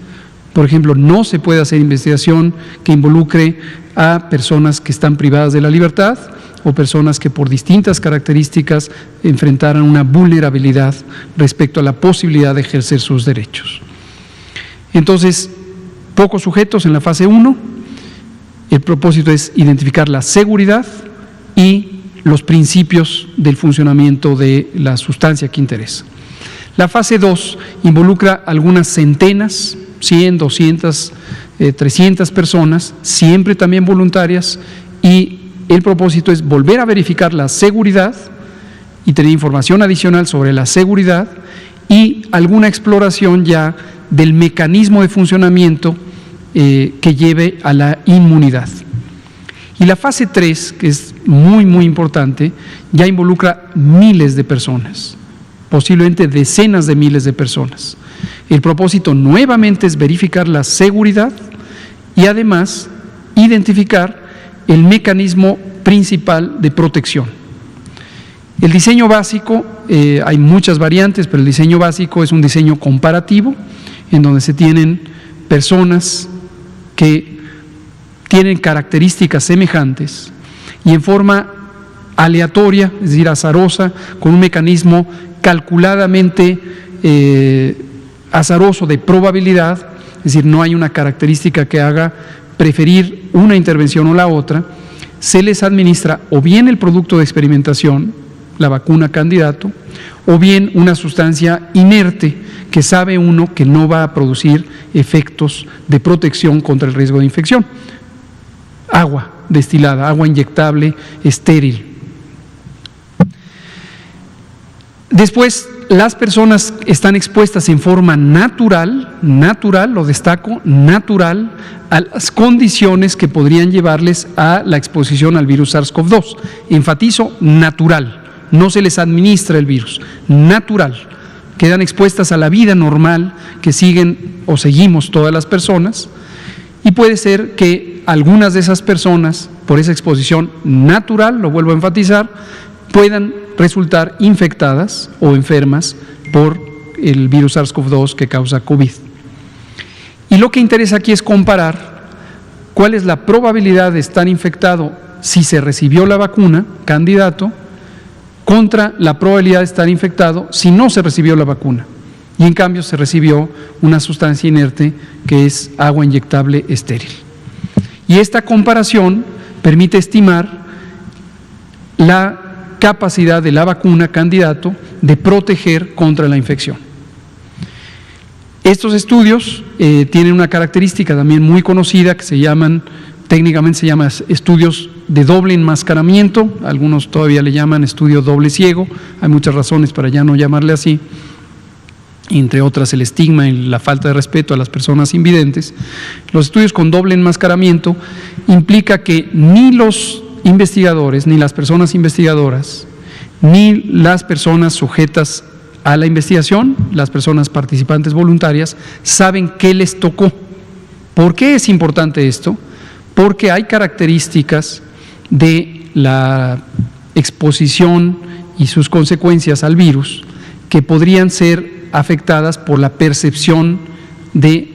Por ejemplo, no se puede hacer investigación que involucre a personas que están privadas de la libertad o personas que por distintas características enfrentaran una vulnerabilidad respecto a la posibilidad de ejercer sus derechos. Entonces, pocos sujetos en la fase 1, el propósito es identificar la seguridad y los principios del funcionamiento de la sustancia que interesa. La fase 2 involucra algunas centenas, 100, 200, 300 personas, siempre también voluntarias, y el propósito es volver a verificar la seguridad y tener información adicional sobre la seguridad y alguna exploración ya del mecanismo de funcionamiento que lleve a la inmunidad. Y la fase 3, que es muy, muy importante, ya involucra miles de personas, posiblemente decenas de miles de personas. El propósito nuevamente es verificar la seguridad y además identificar el mecanismo principal de protección. El diseño básico, hay muchas variantes, pero el diseño básico es un diseño comparativo, en donde se tienen personas que tienen características semejantes y en forma aleatoria, es decir, azarosa, con un mecanismo calculadamente azaroso de probabilidad, es decir, no hay una característica que haga preferir una intervención o la otra, se les administra o bien el producto de experimentación, la vacuna candidato, o bien una sustancia inerte que sabe uno que no va a producir efectos de protección contra el riesgo de infección. Agua destilada, agua inyectable, estéril. Después, las personas están expuestas en forma natural, lo destaco, natural, a las condiciones que podrían llevarles a la exposición al virus SARS-CoV-2. Enfatizo, natural, no se les administra el virus, natural. Quedan expuestas a la vida normal que siguen o seguimos todas las personas, y puede ser que algunas de esas personas, por esa exposición natural, lo vuelvo a enfatizar, puedan resultar infectadas o enfermas por el virus SARS-CoV-2 que causa COVID. Y lo que interesa aquí es comparar cuál es la probabilidad de estar infectado si se recibió la vacuna, candidato, contra la probabilidad de estar infectado si no se recibió la vacuna. Y en cambio se recibió una sustancia inerte que es agua inyectable estéril. Y esta comparación permite estimar la capacidad de la vacuna candidato de proteger contra la infección. Estos estudios tienen una característica también muy conocida que se llaman, técnicamente se llama estudios de doble enmascaramiento, algunos todavía le llaman estudio doble ciego, hay muchas razones para ya no llamarle así, entre otras el estigma y la falta de respeto a las personas invidentes. Los estudios con doble enmascaramiento implica que ni los investigadores, ni las personas investigadoras, ni las personas sujetas a la investigación, las personas participantes voluntarias, saben qué les tocó. ¿Por qué es importante esto? Porque hay características de la exposición y sus consecuencias al virus que podrían ser afectadas por la percepción de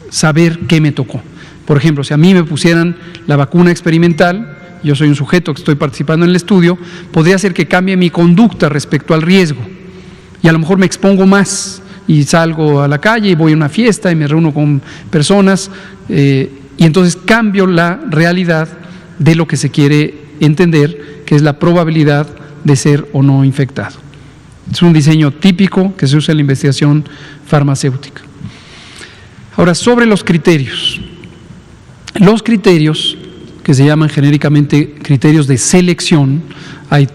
saber qué me tocó. Por ejemplo, si a mí me pusieran la vacuna experimental, yo soy un sujeto que estoy participando en el estudio, podría ser que cambie mi conducta respecto al riesgo y a lo mejor me expongo más y salgo a la calle y voy a una fiesta y me reúno con personas y entonces cambio la realidad de lo que se quiere entender, que es la probabilidad de ser o no infectado. Es un diseño típico que se usa en la investigación farmacéutica. Ahora, sobre los criterios. Los criterios, que se llaman genéricamente criterios de selección, hay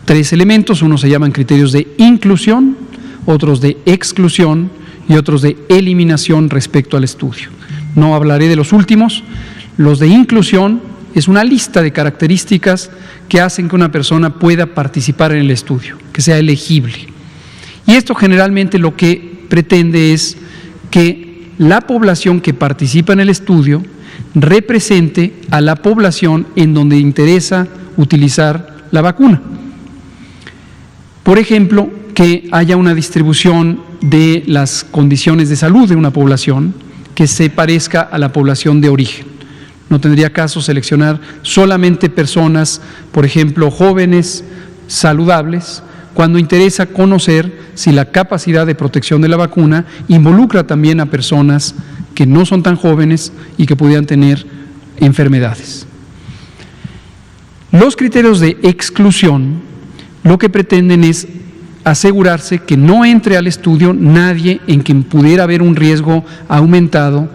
3 elementos, unos se llaman criterios de inclusión, otros de exclusión y otros de eliminación respecto al estudio. No hablaré de los últimos. Los de inclusión es una lista de características que hacen que una persona pueda participar en el estudio, que sea elegible. Y esto generalmente lo que pretende es que la población que participa en el estudio represente a la población en donde interesa utilizar la vacuna. Por ejemplo, que haya una distribución de las condiciones de salud de una población que se parezca a la población de origen. No tendría caso seleccionar solamente personas, por ejemplo, jóvenes, saludables, cuando interesa conocer si la capacidad de protección de la vacuna involucra también a personas que no son tan jóvenes y que pudieran tener enfermedades. Los criterios de exclusión lo que pretenden es asegurarse que no entre al estudio nadie en quien pudiera haber un riesgo aumentado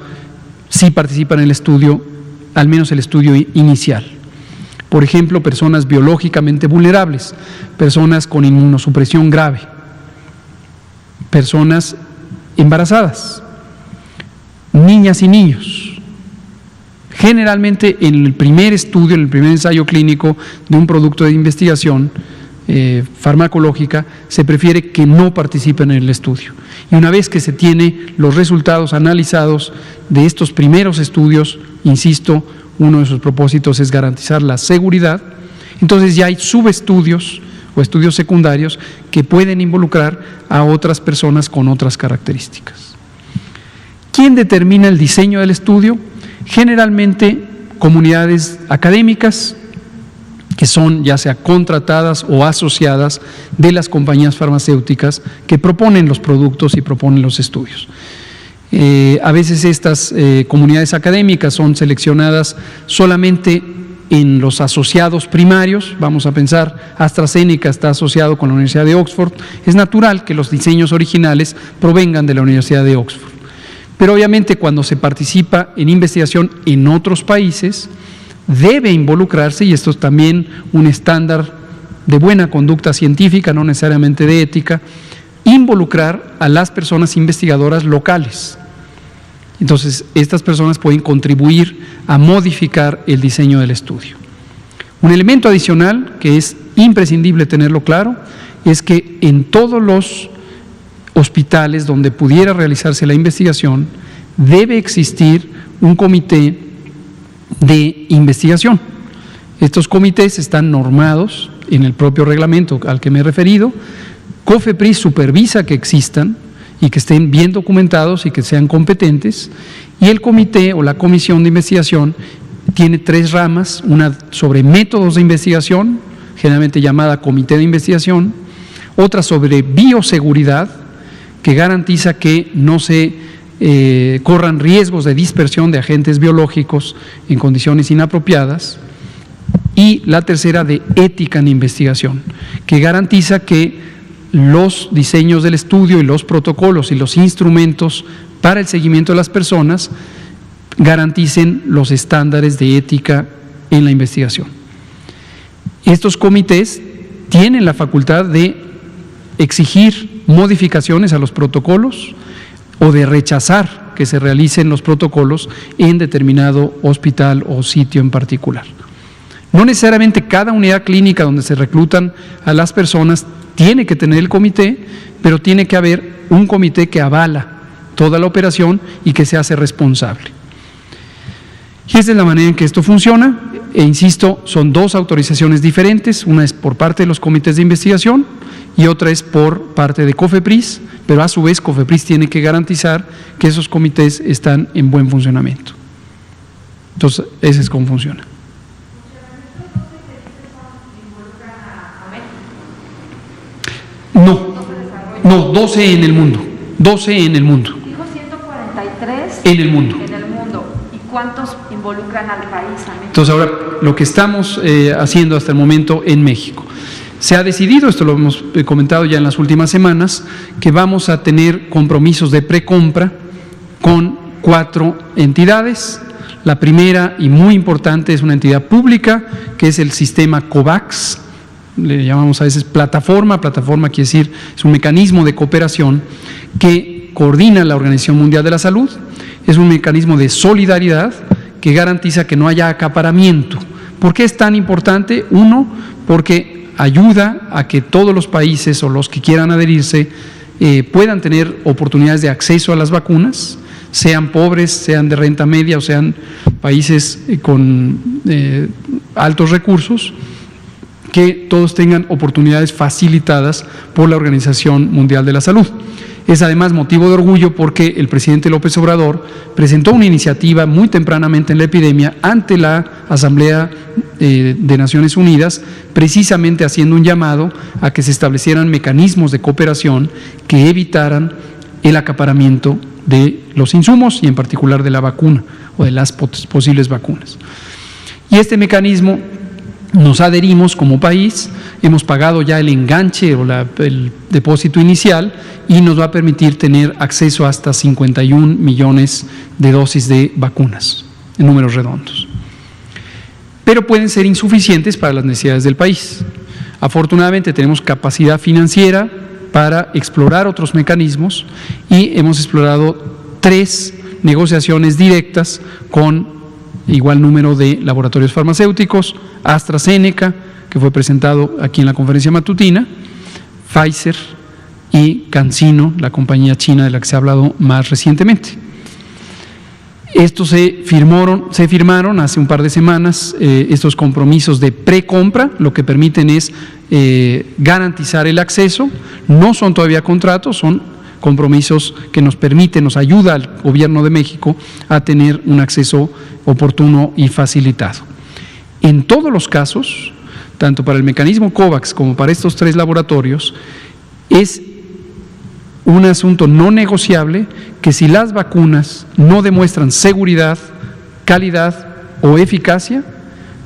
si participa en el estudio, al menos el estudio inicial. Por ejemplo, personas biológicamente vulnerables, personas con inmunosupresión grave, personas embarazadas, niñas y niños. Generalmente en el primer estudio, en el primer ensayo clínico de un producto de investigación farmacológica, se prefiere que no participen en el estudio. Y una vez que se tiene los resultados analizados de estos primeros estudios, insisto, uno de sus propósitos es garantizar la seguridad, entonces ya hay subestudios o estudios secundarios que pueden involucrar a otras personas con otras características. ¿Quién determina el diseño del estudio? Generalmente comunidades académicas que son ya sea contratadas o asociadas de las compañías farmacéuticas que proponen los productos y proponen los estudios. A veces estas comunidades académicas son seleccionadas solamente en los asociados primarios. Vamos a pensar, AstraZeneca está asociado con la Universidad de Oxford. Es natural que los diseños originales provengan de la Universidad de Oxford. Pero obviamente cuando se participa en investigación en otros países, debe involucrarse, y esto es también un estándar de buena conducta científica, no necesariamente de ética, involucrar a las personas investigadoras locales. Entonces, estas personas pueden contribuir a modificar el diseño del estudio. Un elemento adicional que es imprescindible tenerlo claro es que en todos los hospitales donde pudiera realizarse la investigación debe existir un comité de investigación. Estos comités están normados en el propio reglamento al que me he referido. COFEPRIS supervisa que existan y que estén bien documentados y que sean competentes, y el comité o la comisión de investigación tiene 3 ramas, una sobre métodos de investigación, generalmente llamada comité de investigación, otra sobre bioseguridad, que garantiza que no se corran riesgos de dispersión de agentes biológicos en condiciones inapropiadas, y la tercera de ética en investigación, que garantiza que los diseños del estudio y los protocolos y los instrumentos para el seguimiento de las personas garanticen los estándares de ética en la investigación. Estos comités tienen la facultad de exigir modificaciones a los protocolos o de rechazar que se realicen los protocolos en determinado hospital o sitio en particular. No necesariamente cada unidad clínica donde se reclutan a las personas tiene que tener el comité, pero tiene que haber un comité que avala toda la operación y que se hace responsable. Y esa es la manera en que esto funciona, e insisto, son 2 autorizaciones diferentes, una es por parte de los comités de investigación y otra es por parte de COFEPRIS, pero a su vez COFEPRIS tiene que garantizar que esos comités están en buen funcionamiento. Entonces, ese es cómo funciona. No, 12 en el mundo. 12 en el mundo. Dijo 143 en el mundo. En el mundo. ¿Y cuántos involucran al país? Entonces, ahora lo que estamos haciendo hasta el momento en México. Se ha decidido, esto lo hemos comentado ya en las últimas semanas, que vamos a tener compromisos de precompra con 4 entidades. La primera y muy importante es una entidad pública, que es el sistema COVAX, le llamamos a veces plataforma quiere decir, es un mecanismo de cooperación que coordina la Organización Mundial de la Salud, es un mecanismo de solidaridad que garantiza que no haya acaparamiento. ¿Por qué es tan importante? Uno, porque ayuda a que todos los países o los que quieran adherirse puedan tener oportunidades de acceso a las vacunas, sean pobres, sean de renta media o sean países con altos recursos, que todos tengan oportunidades facilitadas por la Organización Mundial de la Salud. Es además motivo de orgullo porque el presidente López Obrador presentó una iniciativa muy tempranamente en la epidemia ante la Asamblea de Naciones Unidas, precisamente haciendo un llamado a que se establecieran mecanismos de cooperación que evitaran el acaparamiento de los insumos y en particular de la vacuna o de las posibles vacunas. Y este mecanismo nos adherimos como país, hemos pagado ya el enganche o el depósito inicial y nos va a permitir tener acceso a hasta 51 millones de dosis de vacunas, en números redondos. Pero pueden ser insuficientes para las necesidades del país. Afortunadamente tenemos capacidad financiera para explorar otros mecanismos y hemos explorado 3 negociaciones directas con igual número de laboratorios farmacéuticos: AstraZeneca, que fue presentado aquí en la conferencia matutina, Pfizer y CanSino, la compañía china de la que se ha hablado más recientemente. Estos se firmaron hace un par de semanas estos compromisos de precompra, lo que permiten es garantizar el acceso. No son todavía contratos, son compromisos que nos permiten, nos ayuda al Gobierno de México a tener un acceso oportuno y facilitado. En todos los casos, tanto para el mecanismo COVAX como para estos 3 laboratorios, es un asunto no negociable que si las vacunas no demuestran seguridad, calidad o eficacia,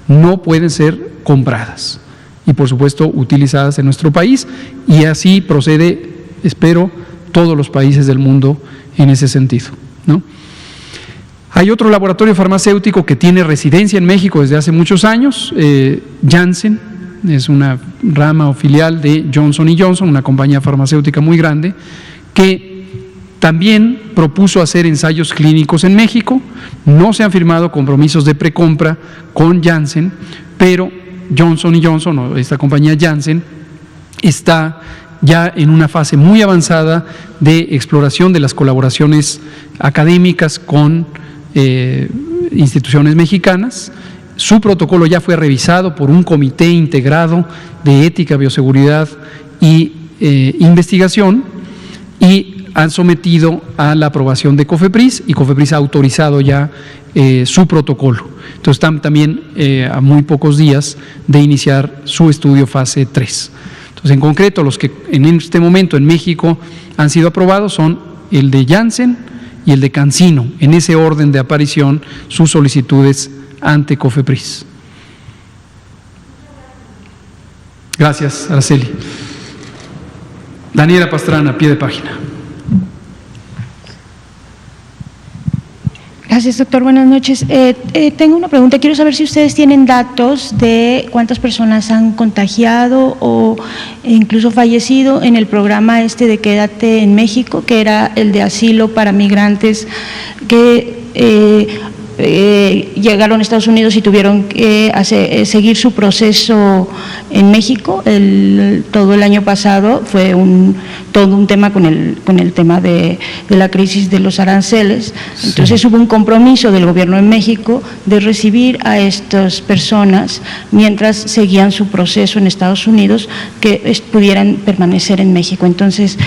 no pueden ser compradas y por supuesto utilizadas en nuestro país, y así procede, espero, todos los países del mundo en ese sentido, ¿no? Hay otro laboratorio farmacéutico que tiene residencia en México desde hace muchos años, Janssen, es una rama o filial de Johnson & Johnson, una compañía farmacéutica muy grande, que también propuso hacer ensayos clínicos en México. No se han firmado compromisos de precompra con Janssen, pero Johnson & Johnson, o esta compañía Janssen, está ya en una fase muy avanzada de exploración de las colaboraciones académicas con instituciones mexicanas. Su protocolo ya fue revisado por un comité integrado de ética, bioseguridad y investigación, y han sometido a la aprobación de COFEPRIS, y COFEPRIS ha autorizado ya su protocolo. Entonces están también a muy pocos días de iniciar su estudio fase 3. Entonces, en concreto, los que en este momento en México han sido aprobados son el de Janssen y el de CanSino, en ese orden de aparición sus solicitudes ante COFEPRIS. Gracias, Araceli. Daniela Pastrana, pie de página. Gracias, doctor. Buenas noches. Tengo una pregunta. Quiero saber si ustedes tienen datos de cuántas personas han contagiado o incluso fallecido en el programa de Quédate en México, que era el de asilo para migrantes que llegaron a Estados Unidos y tuvieron que seguir su proceso en México. Todo el año pasado fue todo un tema con el tema de la crisis de los aranceles. Entonces hubo un compromiso del Gobierno de México de recibir a estas personas mientras seguían su proceso en Estados Unidos, que pudieran permanecer en México. Entonces,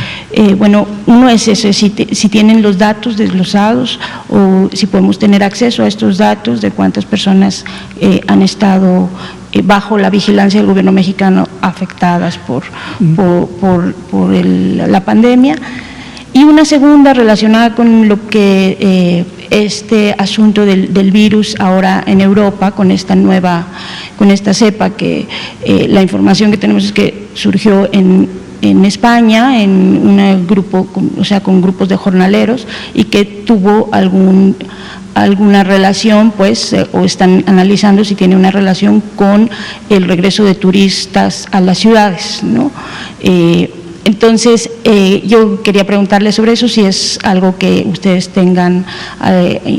uno es eso, si tienen los datos desglosados o si podemos tener acceso acceso a estos datos de cuántas personas han estado bajo la vigilancia del gobierno mexicano afectadas por la pandemia. Y una segunda relacionada con lo que este asunto del virus ahora en Europa, con esta cepa que la información que tenemos es que surgió en España, en un grupo, con grupos de jornaleros, y que tuvo alguna relación, pues, o están analizando si tiene una relación con el regreso de turistas a las ciudades, ¿no? Entonces, yo quería preguntarle sobre eso, si es algo que ustedes tengan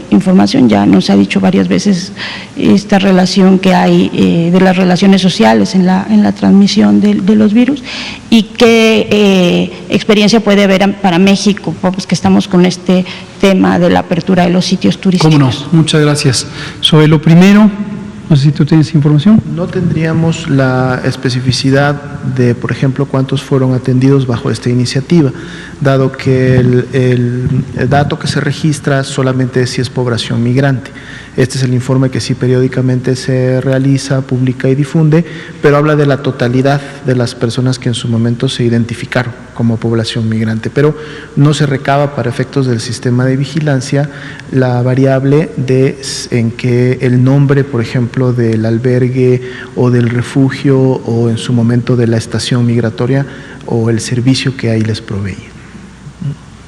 información. Ya nos ha dicho varias veces esta relación que hay de las relaciones sociales en la transmisión de los virus, y qué experiencia puede haber para México, pues que estamos con este tema de la apertura de los sitios turísticos. ¿Cómo no? Muchas gracias. Sobre lo primero, no sé si tú tienes información. No tendríamos la especificidad de, por ejemplo, cuántos fueron atendidos bajo esta iniciativa, dado que el dato que se registra solamente es si es población migrante. Este es el informe que sí periódicamente se realiza, publica y difunde, pero habla de la totalidad de las personas que en su momento se identificaron como población migrante, pero no se recaba para efectos del sistema de vigilancia la variable en que el nombre, por ejemplo, del albergue o del refugio, o en su momento de la estación migratoria, o el servicio que ahí les proveía.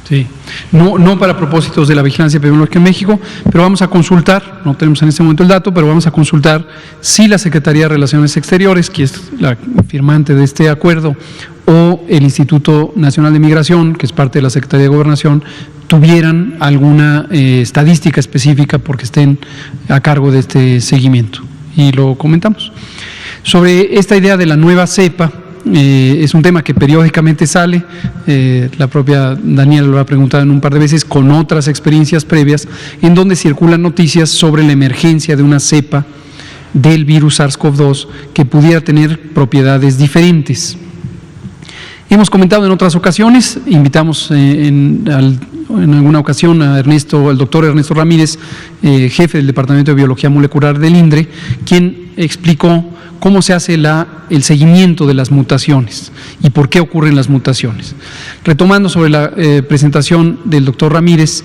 Sí, no para propósitos de la vigilancia epidemiológica en México, pero vamos a consultar, no tenemos en este momento el dato, pero vamos a consultar si la Secretaría de Relaciones Exteriores, que es la firmante de este acuerdo, o el Instituto Nacional de Migración, que es parte de la Secretaría de Gobernación, tuvieran alguna estadística específica porque estén a cargo de este seguimiento. Y lo comentamos. Sobre esta idea de la nueva cepa, es un tema que periódicamente sale, la propia Daniela lo ha preguntado en un par de veces, con otras experiencias previas, en donde circulan noticias sobre la emergencia de una cepa del virus SARS-CoV-2 que pudiera tener propiedades diferentes. Hemos comentado en otras ocasiones, invitamos en alguna ocasión al doctor Ernesto Ramírez, jefe del Departamento de Biología Molecular del INDRE, quien explicó cómo se hace el seguimiento de las mutaciones y por qué ocurren las mutaciones. Retomando sobre la presentación del doctor Ramírez,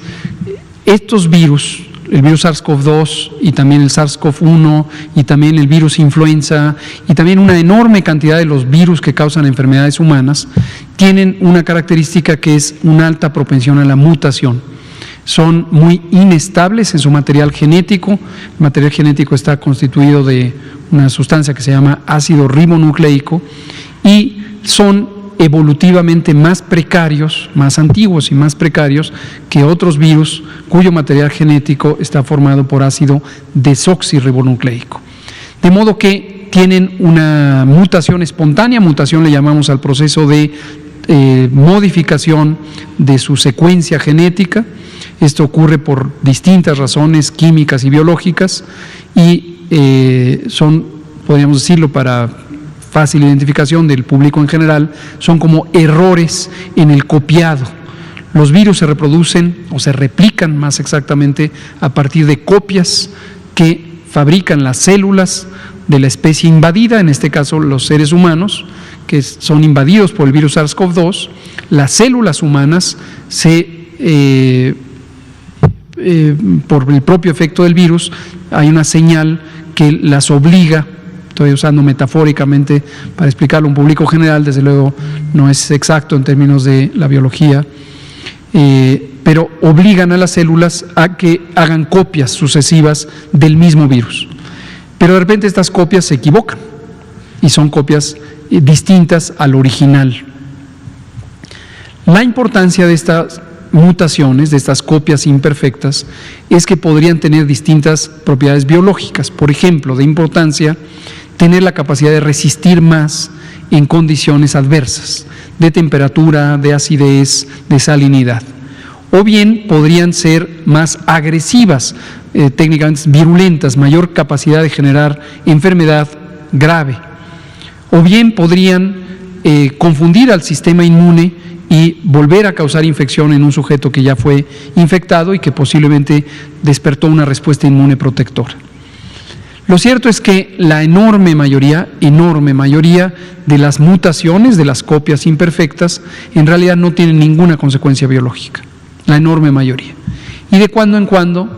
estos virus, el virus SARS-CoV-2 y también el SARS-CoV-1 y también el virus influenza y también una enorme cantidad de los virus que causan enfermedades humanas, tienen una característica que es una alta propensión a la mutación. Son muy inestables en su material genético. El material genético está constituido de una sustancia que se llama ácido ribonucleico y son evolutivamente más precarios, más antiguos y más precarios que otros virus cuyo material genético está formado por ácido desoxirribonucleico. De modo que tienen una mutación espontánea, mutación le llamamos al proceso de modificación de su secuencia genética. Esto ocurre por distintas razones químicas y biológicas y son, podríamos decirlo para fácil identificación del público en general, son como errores en el copiado. Los virus se reproducen o se replican más exactamente a partir de copias que fabrican las células de la especie invadida, en este caso los seres humanos, que son invadidos por el virus SARS-CoV-2. Las células humanas por el propio efecto del virus, hay una señal que las obliga, estoy usando metafóricamente para explicarlo a un público general, desde luego no es exacto en términos de la biología, pero obligan a las células a que hagan copias sucesivas del mismo virus. Pero de repente estas copias se equivocan y son copias distintas al original. La importancia de estas mutaciones, de estas copias imperfectas, es que podrían tener distintas propiedades biológicas. Por ejemplo, de importancia, tener la capacidad de resistir más en condiciones adversas, de temperatura, de acidez, de salinidad. O bien podrían ser más agresivas, técnicamente virulentas, mayor capacidad de generar enfermedad grave. O bien podrían confundir al sistema inmune y volver a causar infección en un sujeto que ya fue infectado y que posiblemente despertó una respuesta inmune protectora. Lo cierto es que la enorme mayoría de las mutaciones, de las copias imperfectas, en realidad no tienen ninguna consecuencia biológica, la enorme mayoría. Y de cuando en cuando,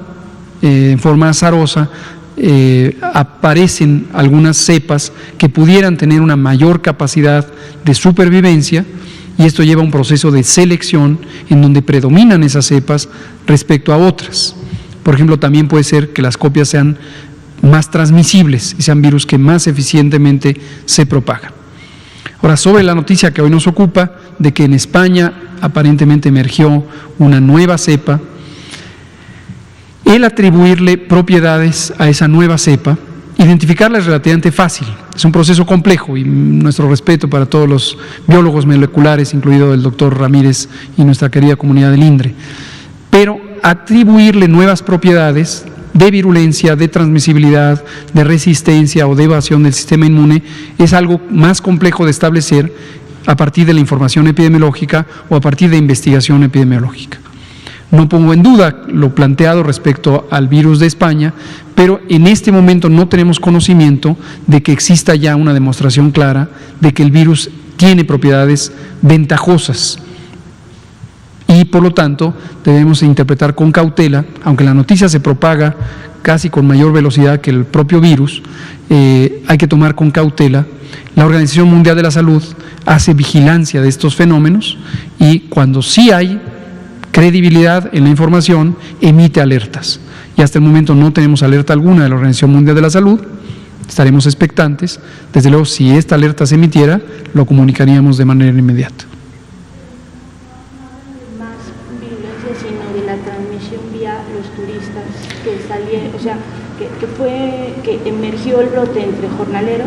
en forma azarosa, aparecen algunas cepas que pudieran tener una mayor capacidad de supervivencia, y esto lleva a un proceso de selección en donde predominan esas cepas respecto a otras. Por ejemplo, también puede ser que las copias sean más transmisibles y sean virus que más eficientemente se propagan. Ahora, sobre la noticia que hoy nos ocupa, de que en España aparentemente emergió una nueva cepa, el atribuirle propiedades a esa nueva cepa, identificarla es relativamente fácil. Es un proceso complejo y nuestro respeto para todos los biólogos moleculares, incluido el doctor Ramírez y nuestra querida comunidad del INDRE. Pero atribuirle nuevas propiedades de virulencia, de transmisibilidad, de resistencia o de evasión del sistema inmune es algo más complejo de establecer a partir de la información epidemiológica o a partir de investigación epidemiológica. No pongo en duda lo planteado respecto al virus de España, pero en este momento no tenemos conocimiento de que exista ya una demostración clara de que el virus tiene propiedades ventajosas. Y por lo tanto debemos interpretar con cautela, aunque la noticia se propaga casi con mayor velocidad que el propio virus, hay que tomar con cautela. La Organización Mundial de la Salud hace vigilancia de estos fenómenos y cuando sí hay credibilidad en la información, emite alertas. Y hasta el momento no tenemos alerta alguna de la Organización Mundial de la Salud, estaremos expectantes. Desde luego, si esta alerta se emitiera, lo comunicaríamos de manera inmediata. Más virulencia, sino de la transmisión vía los turistas que salieron, o sea, que emergió el brote entre jornaleros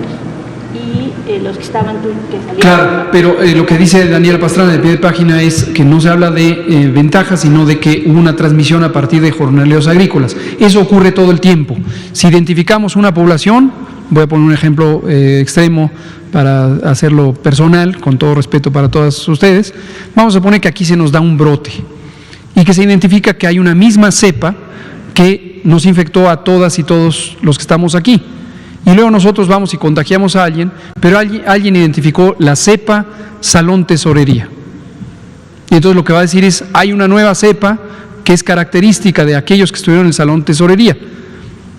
y los que estaban, que salieron. Claro, pero lo que dice Daniela Pastrana de pie de página es que no se habla de ventajas, sino de que hubo una transmisión a partir de jornaleros agrícolas. Eso ocurre todo el tiempo. Si identificamos una población, voy a poner un ejemplo extremo para hacerlo personal, con todo respeto para todas ustedes, vamos a poner que aquí se nos da un brote y que se identifica que hay una misma cepa que nos infectó a todas y todos los que estamos aquí. Y luego nosotros vamos y contagiamos a alguien, pero alguien identificó la cepa Salón Tesorería. Y entonces lo que va a decir es, hay una nueva cepa que es característica de aquellos que estuvieron en el Salón Tesorería.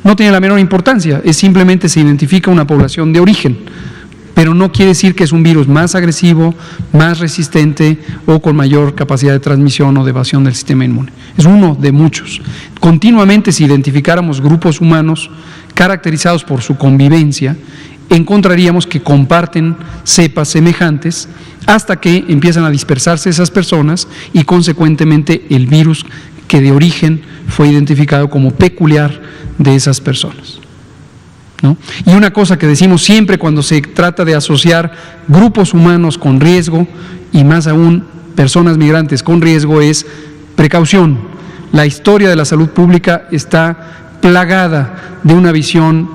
No tiene la menor importancia, es simplemente se identifica una población de origen, pero no quiere decir que es un virus más agresivo, más resistente o con mayor capacidad de transmisión o de evasión del sistema inmune. Es uno de muchos. Continuamente, si identificáramos grupos humanos caracterizados por su convivencia, encontraríamos que comparten cepas semejantes hasta que empiezan a dispersarse esas personas y consecuentemente el virus que de origen fue identificado como peculiar de esas personas, ¿no? Y una cosa que decimos siempre cuando se trata de asociar grupos humanos con riesgo y más aún personas migrantes con riesgo es precaución. La historia de la salud pública está plagada de una visión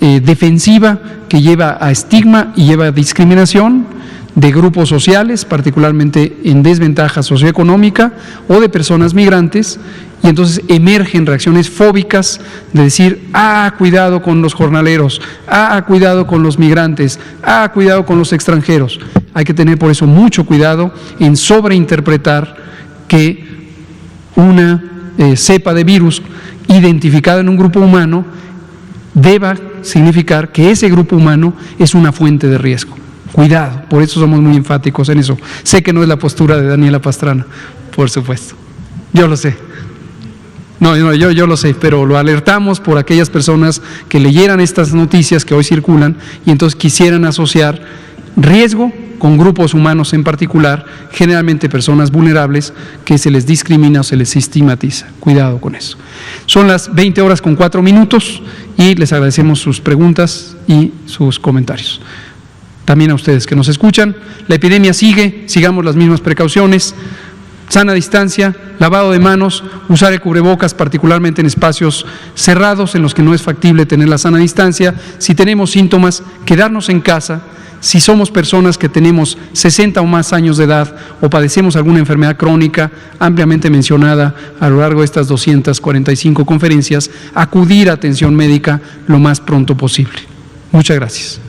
defensiva que lleva a estigma y lleva a discriminación de grupos sociales, particularmente en desventaja socioeconómica, o de personas migrantes, y entonces emergen reacciones fóbicas de decir, cuidado con los jornaleros, cuidado con los migrantes, cuidado con los extranjeros. Hay que tener por eso mucho cuidado en sobreinterpretar que una cepa de virus identificada en un grupo humano deba significar que ese grupo humano es una fuente de riesgo. Cuidado, por eso somos muy enfáticos en eso. Sé que no es la postura de Daniela Pastrana, por supuesto. Yo lo sé. Yo lo sé, pero lo alertamos por aquellas personas que leyeran estas noticias que hoy circulan y entonces quisieran asociar riesgo con grupos humanos en particular, generalmente personas vulnerables que se les discrimina o se les estigmatiza. Cuidado con eso. Son las 20:04 y les agradecemos sus preguntas y sus comentarios. También a ustedes que nos escuchan, la epidemia sigue, sigamos las mismas precauciones, sana distancia, lavado de manos, usar el cubrebocas particularmente en espacios cerrados en los que no es factible tener la sana distancia. Si tenemos síntomas, quedarnos en casa. Si somos personas que tenemos 60 o más años de edad o padecemos alguna enfermedad crónica ampliamente mencionada a lo largo de estas 245 conferencias, acudir a atención médica lo más pronto posible. Muchas gracias.